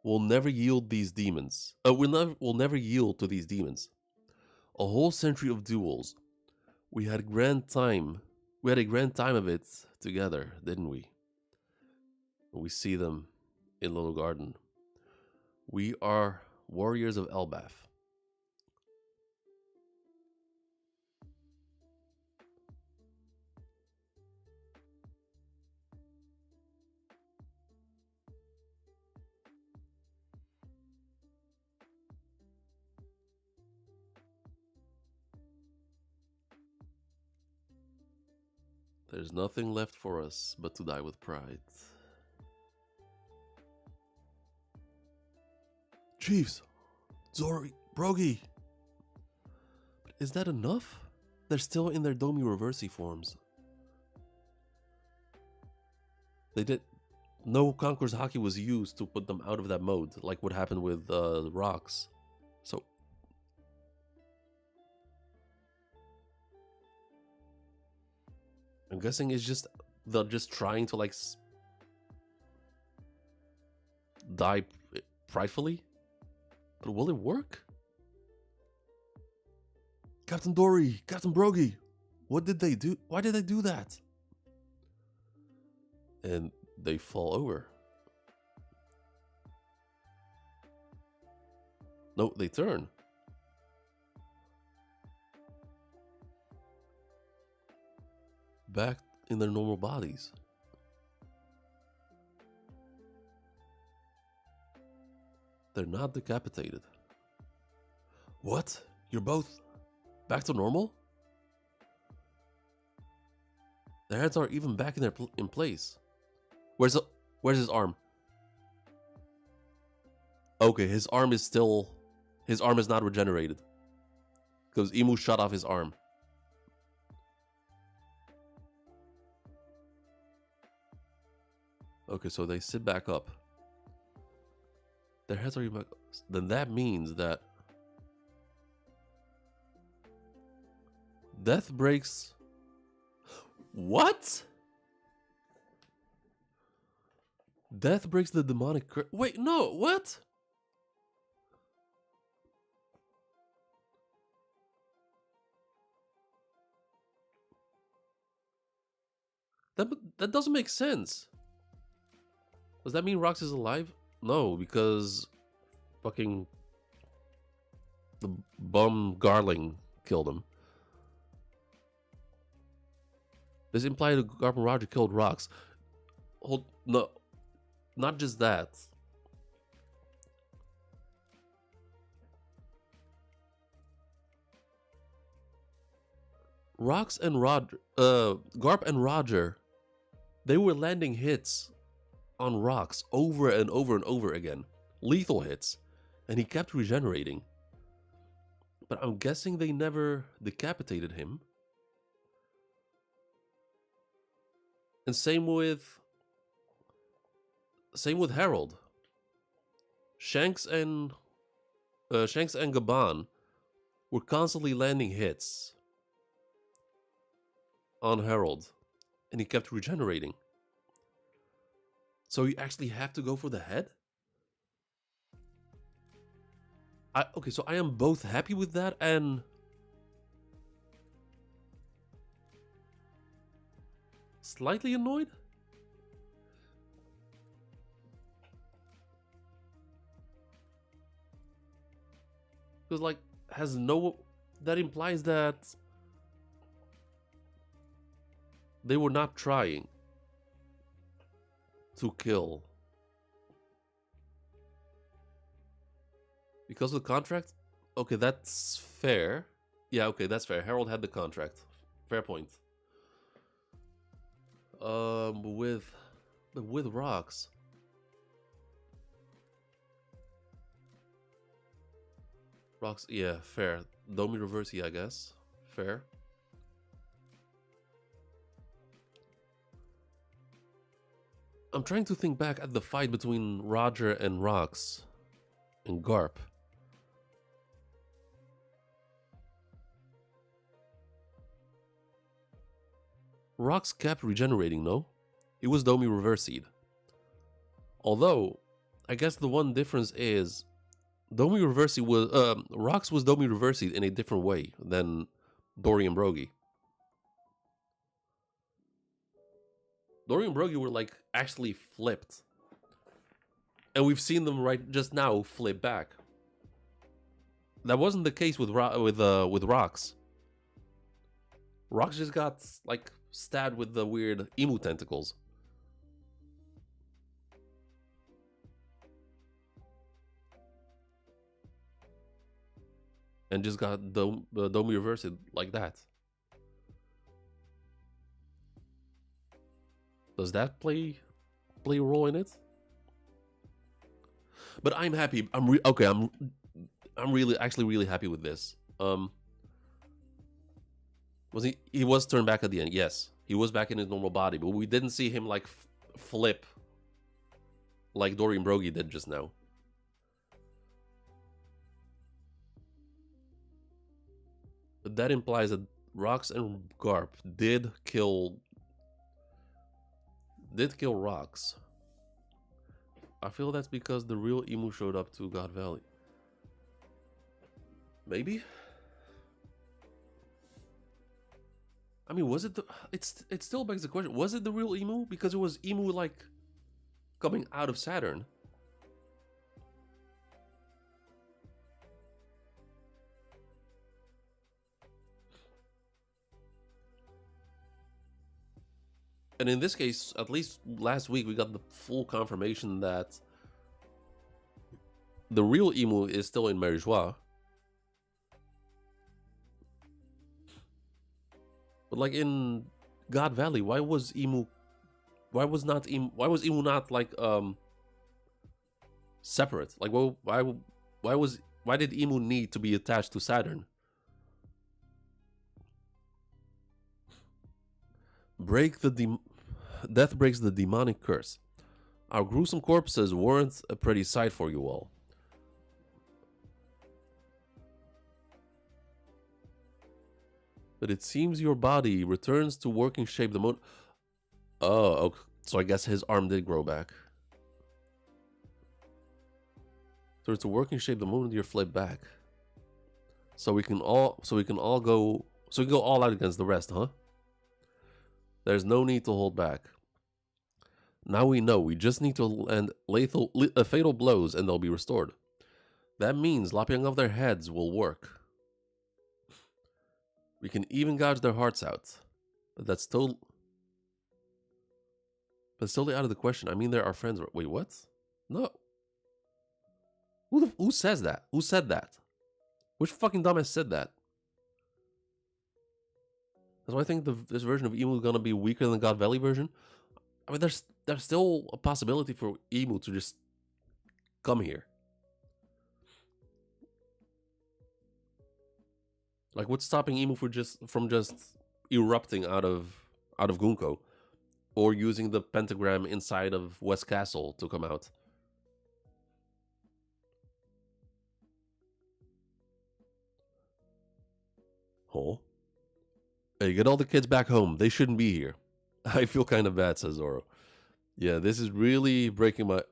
We'll never yield these demons. We'll never yield to these demons. A whole century of duels. We had a grand time of it together, didn't we? We see them in Little Garden. We are warriors of Elbaf. There's nothing left for us but to die with pride. Chiefs! Zori! Brogy! But is that enough? They're still in their Domi Reversi forms. No Conqueror's Haki was used to put them out of that mode, like what happened with the rocks. So I'm guessing it's they're just trying to die pridefully. But will it work? Captain Dory, Captain Brogy, what did they do? Why did they do that? And they fall over. No, they turn. Back in their normal bodies. They're not decapitated. What? You're both back to normal? Their heads are even back in place. Where's his arm? Okay, his arm is still... His arm is not regenerated. Because Emu shot off his arm. Okay, so they sit back up. Their heads are even... Then that means that... Death breaks... What? Death breaks the demonic curse. Wait, no, what? That doesn't make sense. Does that mean Rox is alive? No, because fucking the bum Garling killed him. This implied that Garp and Roger killed Rox. No, not just that. Rox and Roger, Garp and Roger, they were landing hits on Rox over and over and over again. Lethal hits. And he kept regenerating. But I'm guessing they never decapitated him. And same with Harold. Shanks and Gabon were constantly landing hits on Harold, and he kept regenerating. So you actually have to go for the head? Okay, so I am both happy with that and slightly annoyed. Because like that implies that they were not trying to kill because of the contract. Okay, that's fair. Yeah, okay, that's fair. Harold had the contract. Fair point. With Rox. Rox, yeah, fair. Domi Reversi, I guess. Fair. I'm trying to think back at the fight between Roger and Rox and Garp. Rox kept regenerating, no? He was Domi Reversied. Although, I guess the one difference is Domi Reversi was Rox was Domi Reversied in a different way than Dorian Brogy. Dorian and Brogy were like actually flipped. And we've seen them right just now flip back. That wasn't the case with Rox. Rox just got like stabbed with the weird emu tentacles. And just got Domi reversed like that. Does that play a role in it? But I'm happy. I'm really happy with this. Was he was turned back at the end? Yes, he was back in his normal body, but we didn't see him like flip like Dorian Brogy did just now. But that implies that Rox and Garp did kill Rox. I feel that's because the real emu showed up to God Valley. Maybe? I mean, was it it still begs the question, was it the real emu? Because it was emu like coming out of Saturn. And in this case, at least last week, we got the full confirmation that the real emu is still in Marijois. But like in God Valley, why was emu Why was Emu not like separate? Like, well, why did Emu need to be attached to Saturn? Death breaks the demonic curse. Our gruesome corpses weren't a pretty sight for you all. But it seems your body returns to working shape the moment. Oh, okay. So I guess his arm did grow back. So it's a working shape the moment you're flipped back. So we can all go all out against the rest, huh? There's no need to hold back. Now we know. We just need to land fatal blows and they'll be restored. That means lopping off their heads will work. We can even gouge their hearts out. But that's totally out of the question. I mean, they're our friends. Wait, what? No. Who says that? Who said that? Which fucking dumbass said that? That's why I think this version of Emu is gonna be weaker than the God Valley version. I mean, there's still a possibility for Emu to just come here. Like, what's stopping Emu from just erupting out of Gunko, or using the pentagram inside of West Castle to come out? Oh, hey, get all the kids back home. They shouldn't be here. I feel kind of bad, says Zoro. Yeah, this is really breaking my...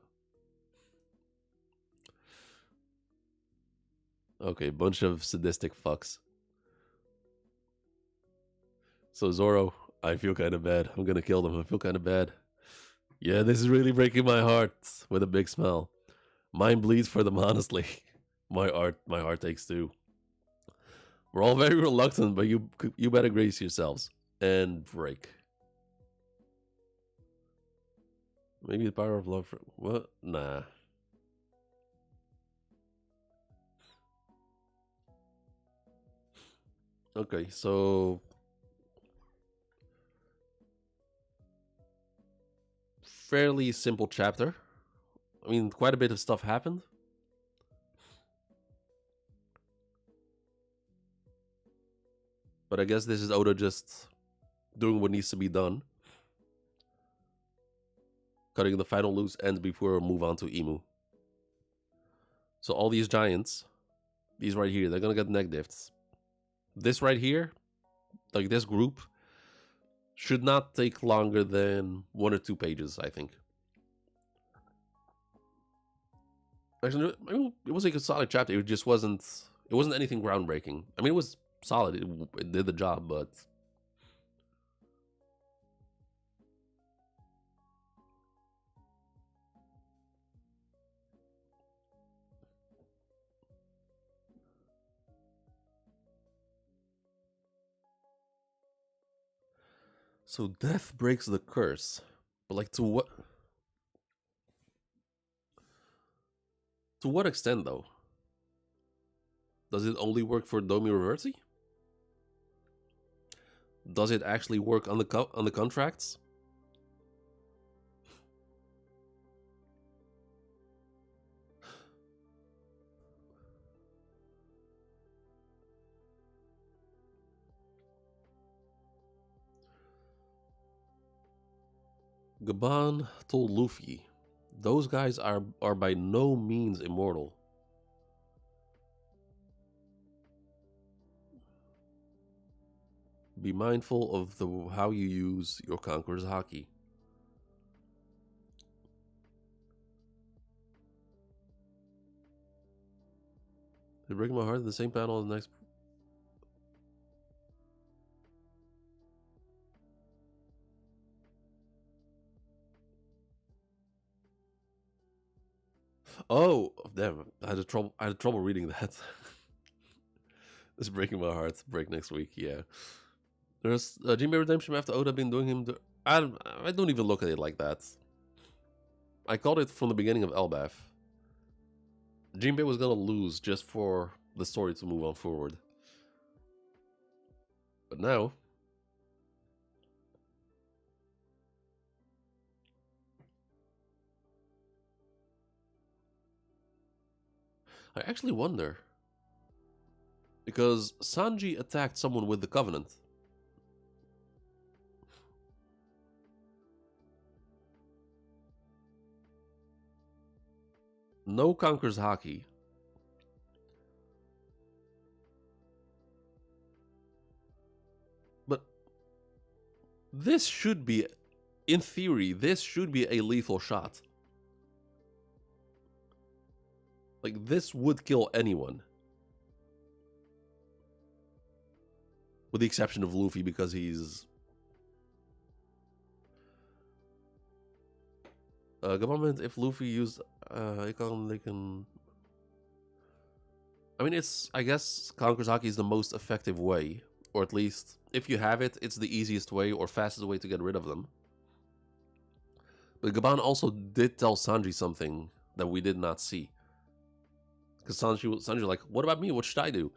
Okay, bunch of sadistic fucks. So Zoro, I feel kind of bad. I'm gonna kill them. I feel kind of bad. Yeah, this is really breaking my heart with a big smile. Mine bleeds for them, honestly. My heart aches too. We're all very reluctant, but you better brace yourselves. And break. Maybe the power of love for... What? Nah. Okay, so... Fairly simple chapter. I mean, quite a bit of stuff happened. But I guess this is Oda just doing what needs to be done. Cutting the final loose ends before we move on to Emu. So all these giants, these right here, they're gonna get neck diffs. This right here, like this group, should not take longer than 1 or 2 pages, I think. Actually, I mean, it was like a solid chapter. It just wasn't. It wasn't anything groundbreaking. I mean, it was solid. It did the job, but. So death breaks the curse, but like to what? To what extent, though? Does it only work for Domi Reversi? Does it actually work on the contracts? Gaban told Luffy, those guys are by no means immortal. Be mindful of how you use your Conqueror's Haki. They're breaking my heart in the same panel as the next. Oh, damn! I had trouble reading that. It's breaking my heart. Break next week. Yeah. There's Jinbei Redemption after Oda been doing him. I don't even look at it like that. I called it from the beginning of elbaf. Jinbei was gonna lose just for the story to move on forward. But now, I actually wonder. Because Sanji attacked someone with the Covenant. No conquers Haki. But this should be, in theory, this should be a lethal shot. Like, this would kill anyone. With the exception of Luffy, because he's... government, if Luffy used... they can... I mean, it's... I guess Conquer's Haki is the most effective way. Or at least, if you have it, it's the easiest way or fastest way to get rid of them. But Gaban also did tell Sanji something that we did not see. Because Sanji was like, what about me? What should I do?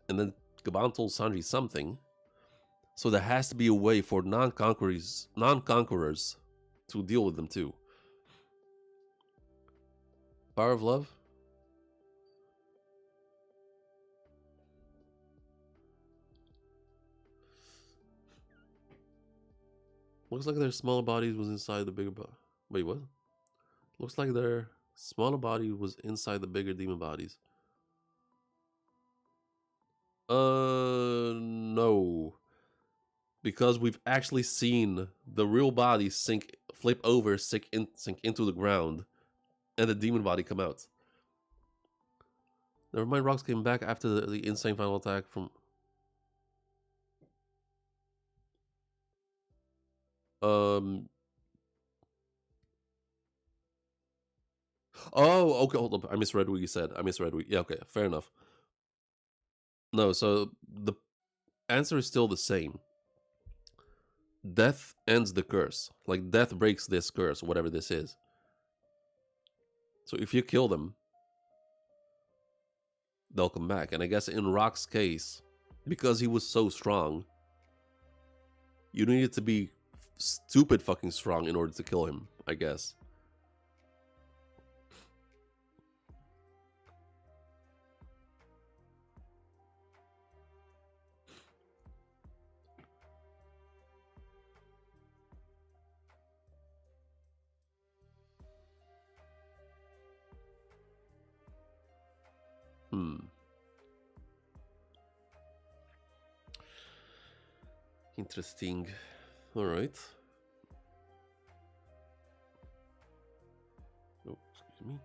And then Gaban told Sanji something. So there has to be a way for non-conquerors to deal with them too. Power of love? Looks like their smaller bodies was inside the bigger body. Wait, what? Looks like their smaller body was inside the bigger demon bodies. No. Because we've actually seen the real body flip over, sink into the ground, and the demon body come out. Never mind, rocks came back after the insane final attack from... Oh, okay, hold up. I misread what you said. Yeah, okay, fair enough. No, so the answer is still the same. Death ends the curse. Like, death breaks this curse, whatever this is. So if you kill them, they'll come back. And I guess in Rock's case, because he was so strong, you needed to be stupid fucking strong in order to kill him, I guess. Interesting. All right. Oh, excuse me.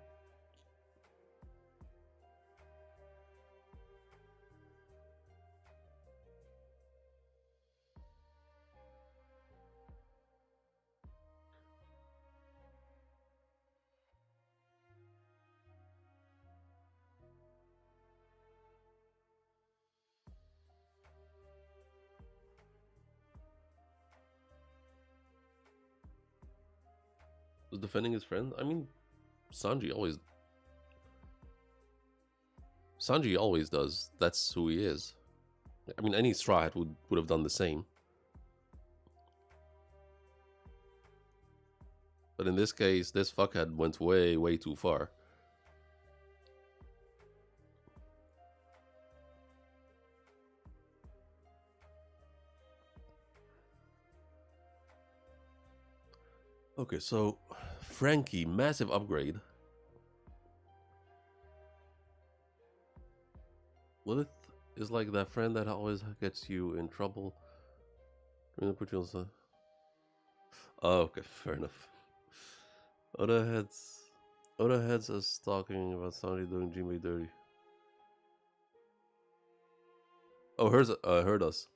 Was defending his friend? I mean, Sanji always does. That's who he is. I mean, any Straw Hat would have done the same. But in this case, this fuckhead went way, way too far. Okay, so Frankie, massive upgrade. Lilith is like that friend that always gets you in trouble. Put you on... Oh, okay, fair enough. Oda heads us talking about Sanji doing Jinbei dirty. Oh, heard us.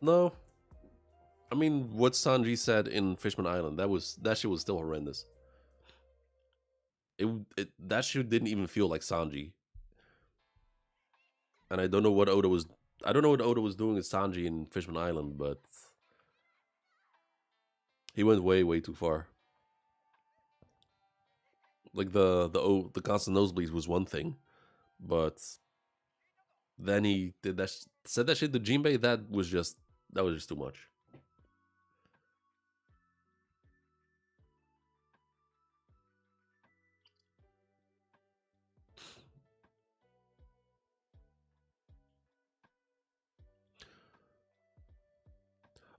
No. I mean, what Sanji said in Fishman Island, that shit was still horrendous. That shit didn't even feel like Sanji. And I don't know what Oda was doing with Sanji in Fishman Island, but he went way, way too far. Like the constant nosebleeds was one thing, but then he said that shit to Jinbei. That was just too much.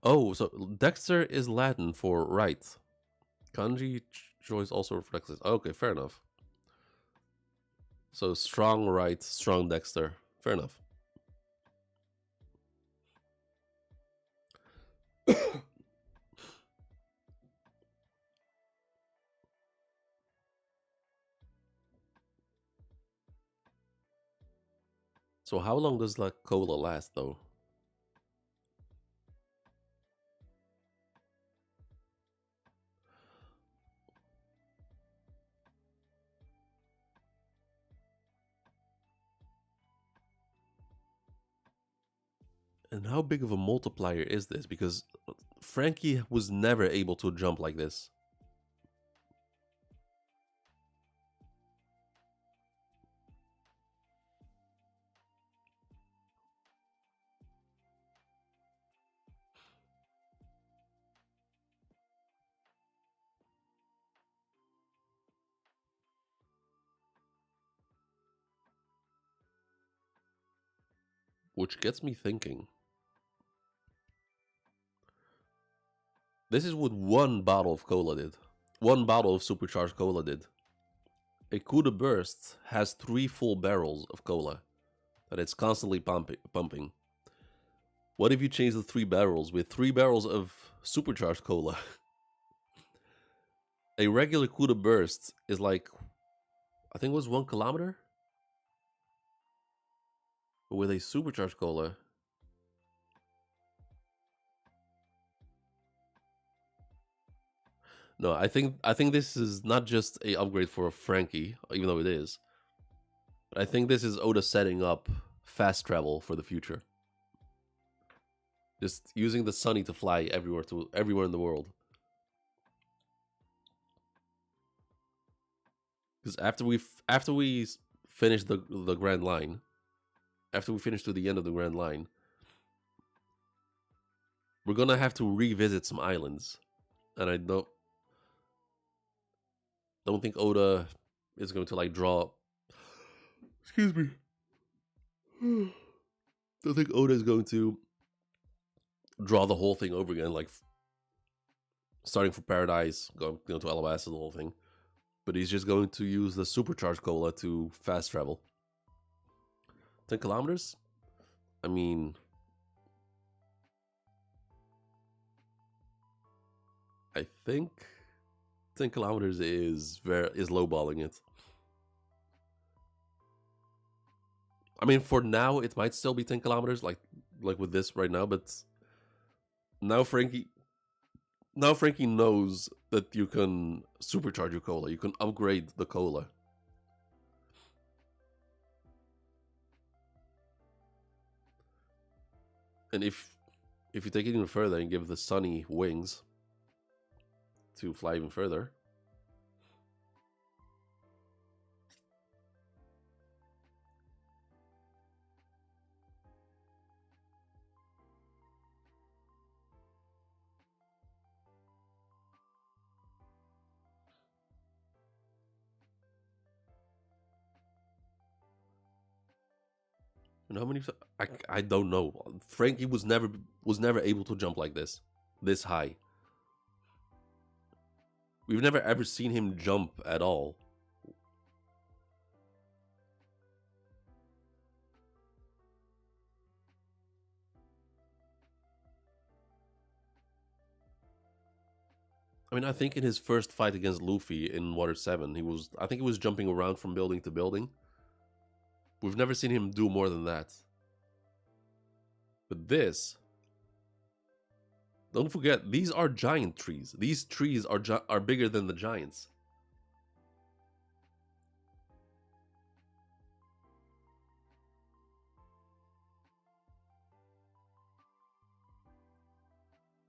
Oh, so Dexter is Latin for right. Kanji choice also reflects this. Okay, fair enough. So strong right, strong Dexter. Fair enough. So how long does like cola last though? And how big of a multiplier is this? Because Frankie was never able to jump like this. Which gets me thinking. This is what one bottle of cola did. One bottle of supercharged cola did. A Kuda Burst has 3 full barrels of cola that it's constantly pumping. What if you change the 3 barrels with 3 barrels of supercharged cola? A regular Kuda Burst is like, I think it was 1 kilometer? But with a supercharged cola, no, I think this is not just a upgrade for Frankie, even though it is. But I think this is Oda setting up fast travel for the future. Just using the Sunny to fly everywhere in the world. Because after we finish the Grand Line, after we finish to the end of the Grand Line, we're gonna have to revisit some islands, and I don't think Oda is going to like draw. Excuse me. Don't think Oda is going to draw the whole thing over again, like starting from Paradise, going to Alabasta, the whole thing. But he's just going to use the supercharged cola to fast travel. 10 kilometers? I mean, I think 10 kilometers is lowballing it. I mean, for now, it might still be 10 kilometers, like with this right now, but now Frankie knows that you can supercharge your cola. You can upgrade the cola. And if you take it even further and give the Sunny wings to fly even further, and how many? I don't know. Frankie was never able to jump like this high. We've never ever seen him jump at all. I mean, I think in his first fight against Luffy in Water 7, I think he was jumping around from building to building. We've never seen him do more than that. But this, don't forget, these are giant trees. These trees are bigger than the giants.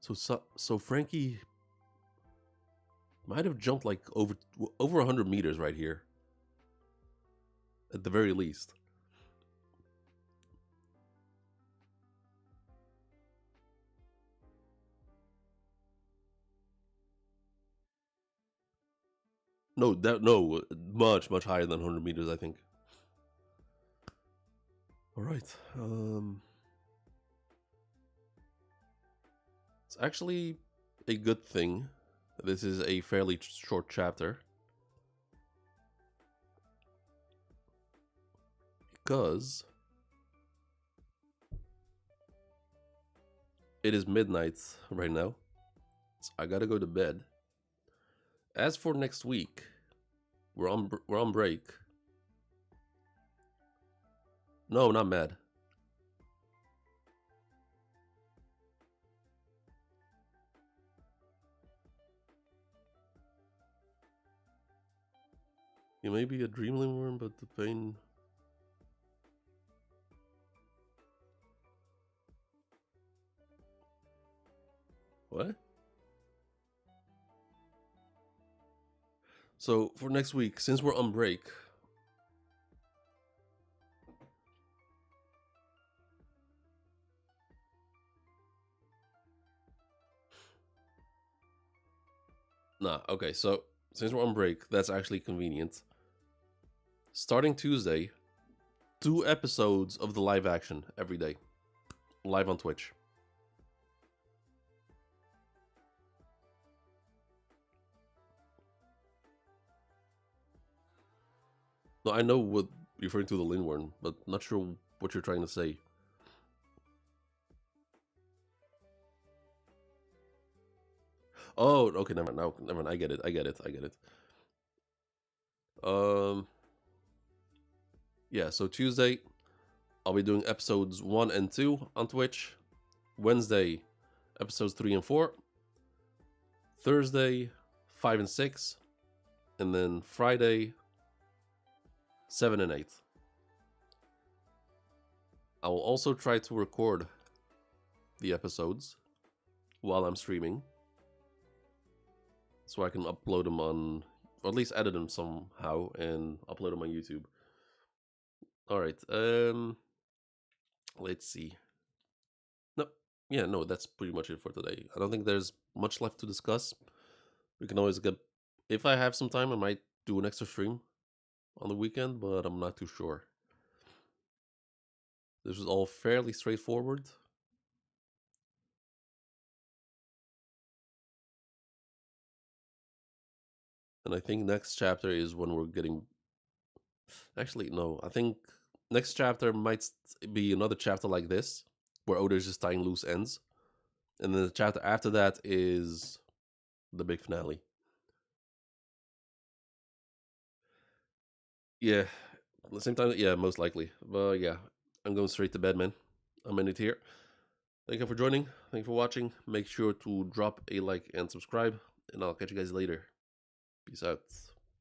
So Frankie might have jumped like over 100 meters right here, at the very least. No, much higher than 100 meters, I think. All right. It's actually a good thing. This is a fairly short chapter. Because it is midnight right now. So I gotta go to bed. As for next week, we're on break. No, not mad. You may be a dreamling worm, but the pain. What? So for next week, since we're on break, nah, okay, so since we're on break, that's actually convenient. Starting Tuesday, 2 episodes of the live action every day, live on Twitch. No, I know what you're referring to the Lindworm, but not sure what you're trying to say. Oh, okay, never mind. I get it. Yeah, so Tuesday, I'll be doing episodes 1 and 2 on Twitch. Wednesday, episodes 3 and 4. Thursday, 5 and 6. And then Friday, 7 and 8. I will also try to record the episodes while I'm streaming, so I can upload them on, or at least edit them somehow and upload them on YouTube. Alright, let's see. No, that's pretty much it for today. I don't think there's much left to discuss. We can always get, if I have some time, I might do an extra stream on the weekend, but I'm not too sure. This was all fairly straightforward. And I think next chapter is when we're getting... Actually, no. I think next chapter might be another chapter like this, where Oden's just tying loose ends. And then the chapter after that is the big finale. Yeah. At the same time, yeah, most likely. But yeah, I'm going straight to bed, man. I'm in it here. Thank you for joining. Thank you for watching. Make sure to drop a like and subscribe. And I'll catch you guys later. Peace out.